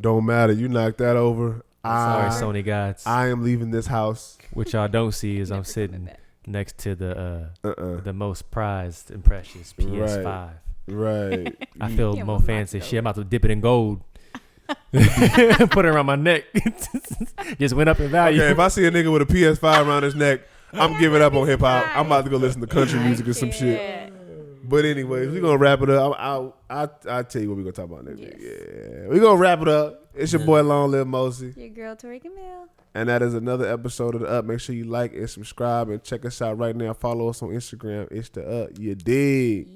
Don't matter. You knocked that over. Sorry, Sony gods. I am leaving this house. What y'all don't see is I'm sitting next to the most prized and precious PS5. Right. I feel more fancy. Shit, I'm about to dip it in gold. Put it around my neck. Just went up in value. Okay, if I see a nigga with a PS5 around his neck, I'm giving up on hip hop. I'm about to go listen to country music or some shit. But anyways, we're gonna wrap it up. I'll tell you what we're gonna talk about next week. Yeah. We're gonna wrap it up. It's your boy Long Live Mosey. Your girl Tori Camille. And that is another episode of The Up. Make sure you like and subscribe and check us out right now. Follow us on Instagram. It's The Up. You dig?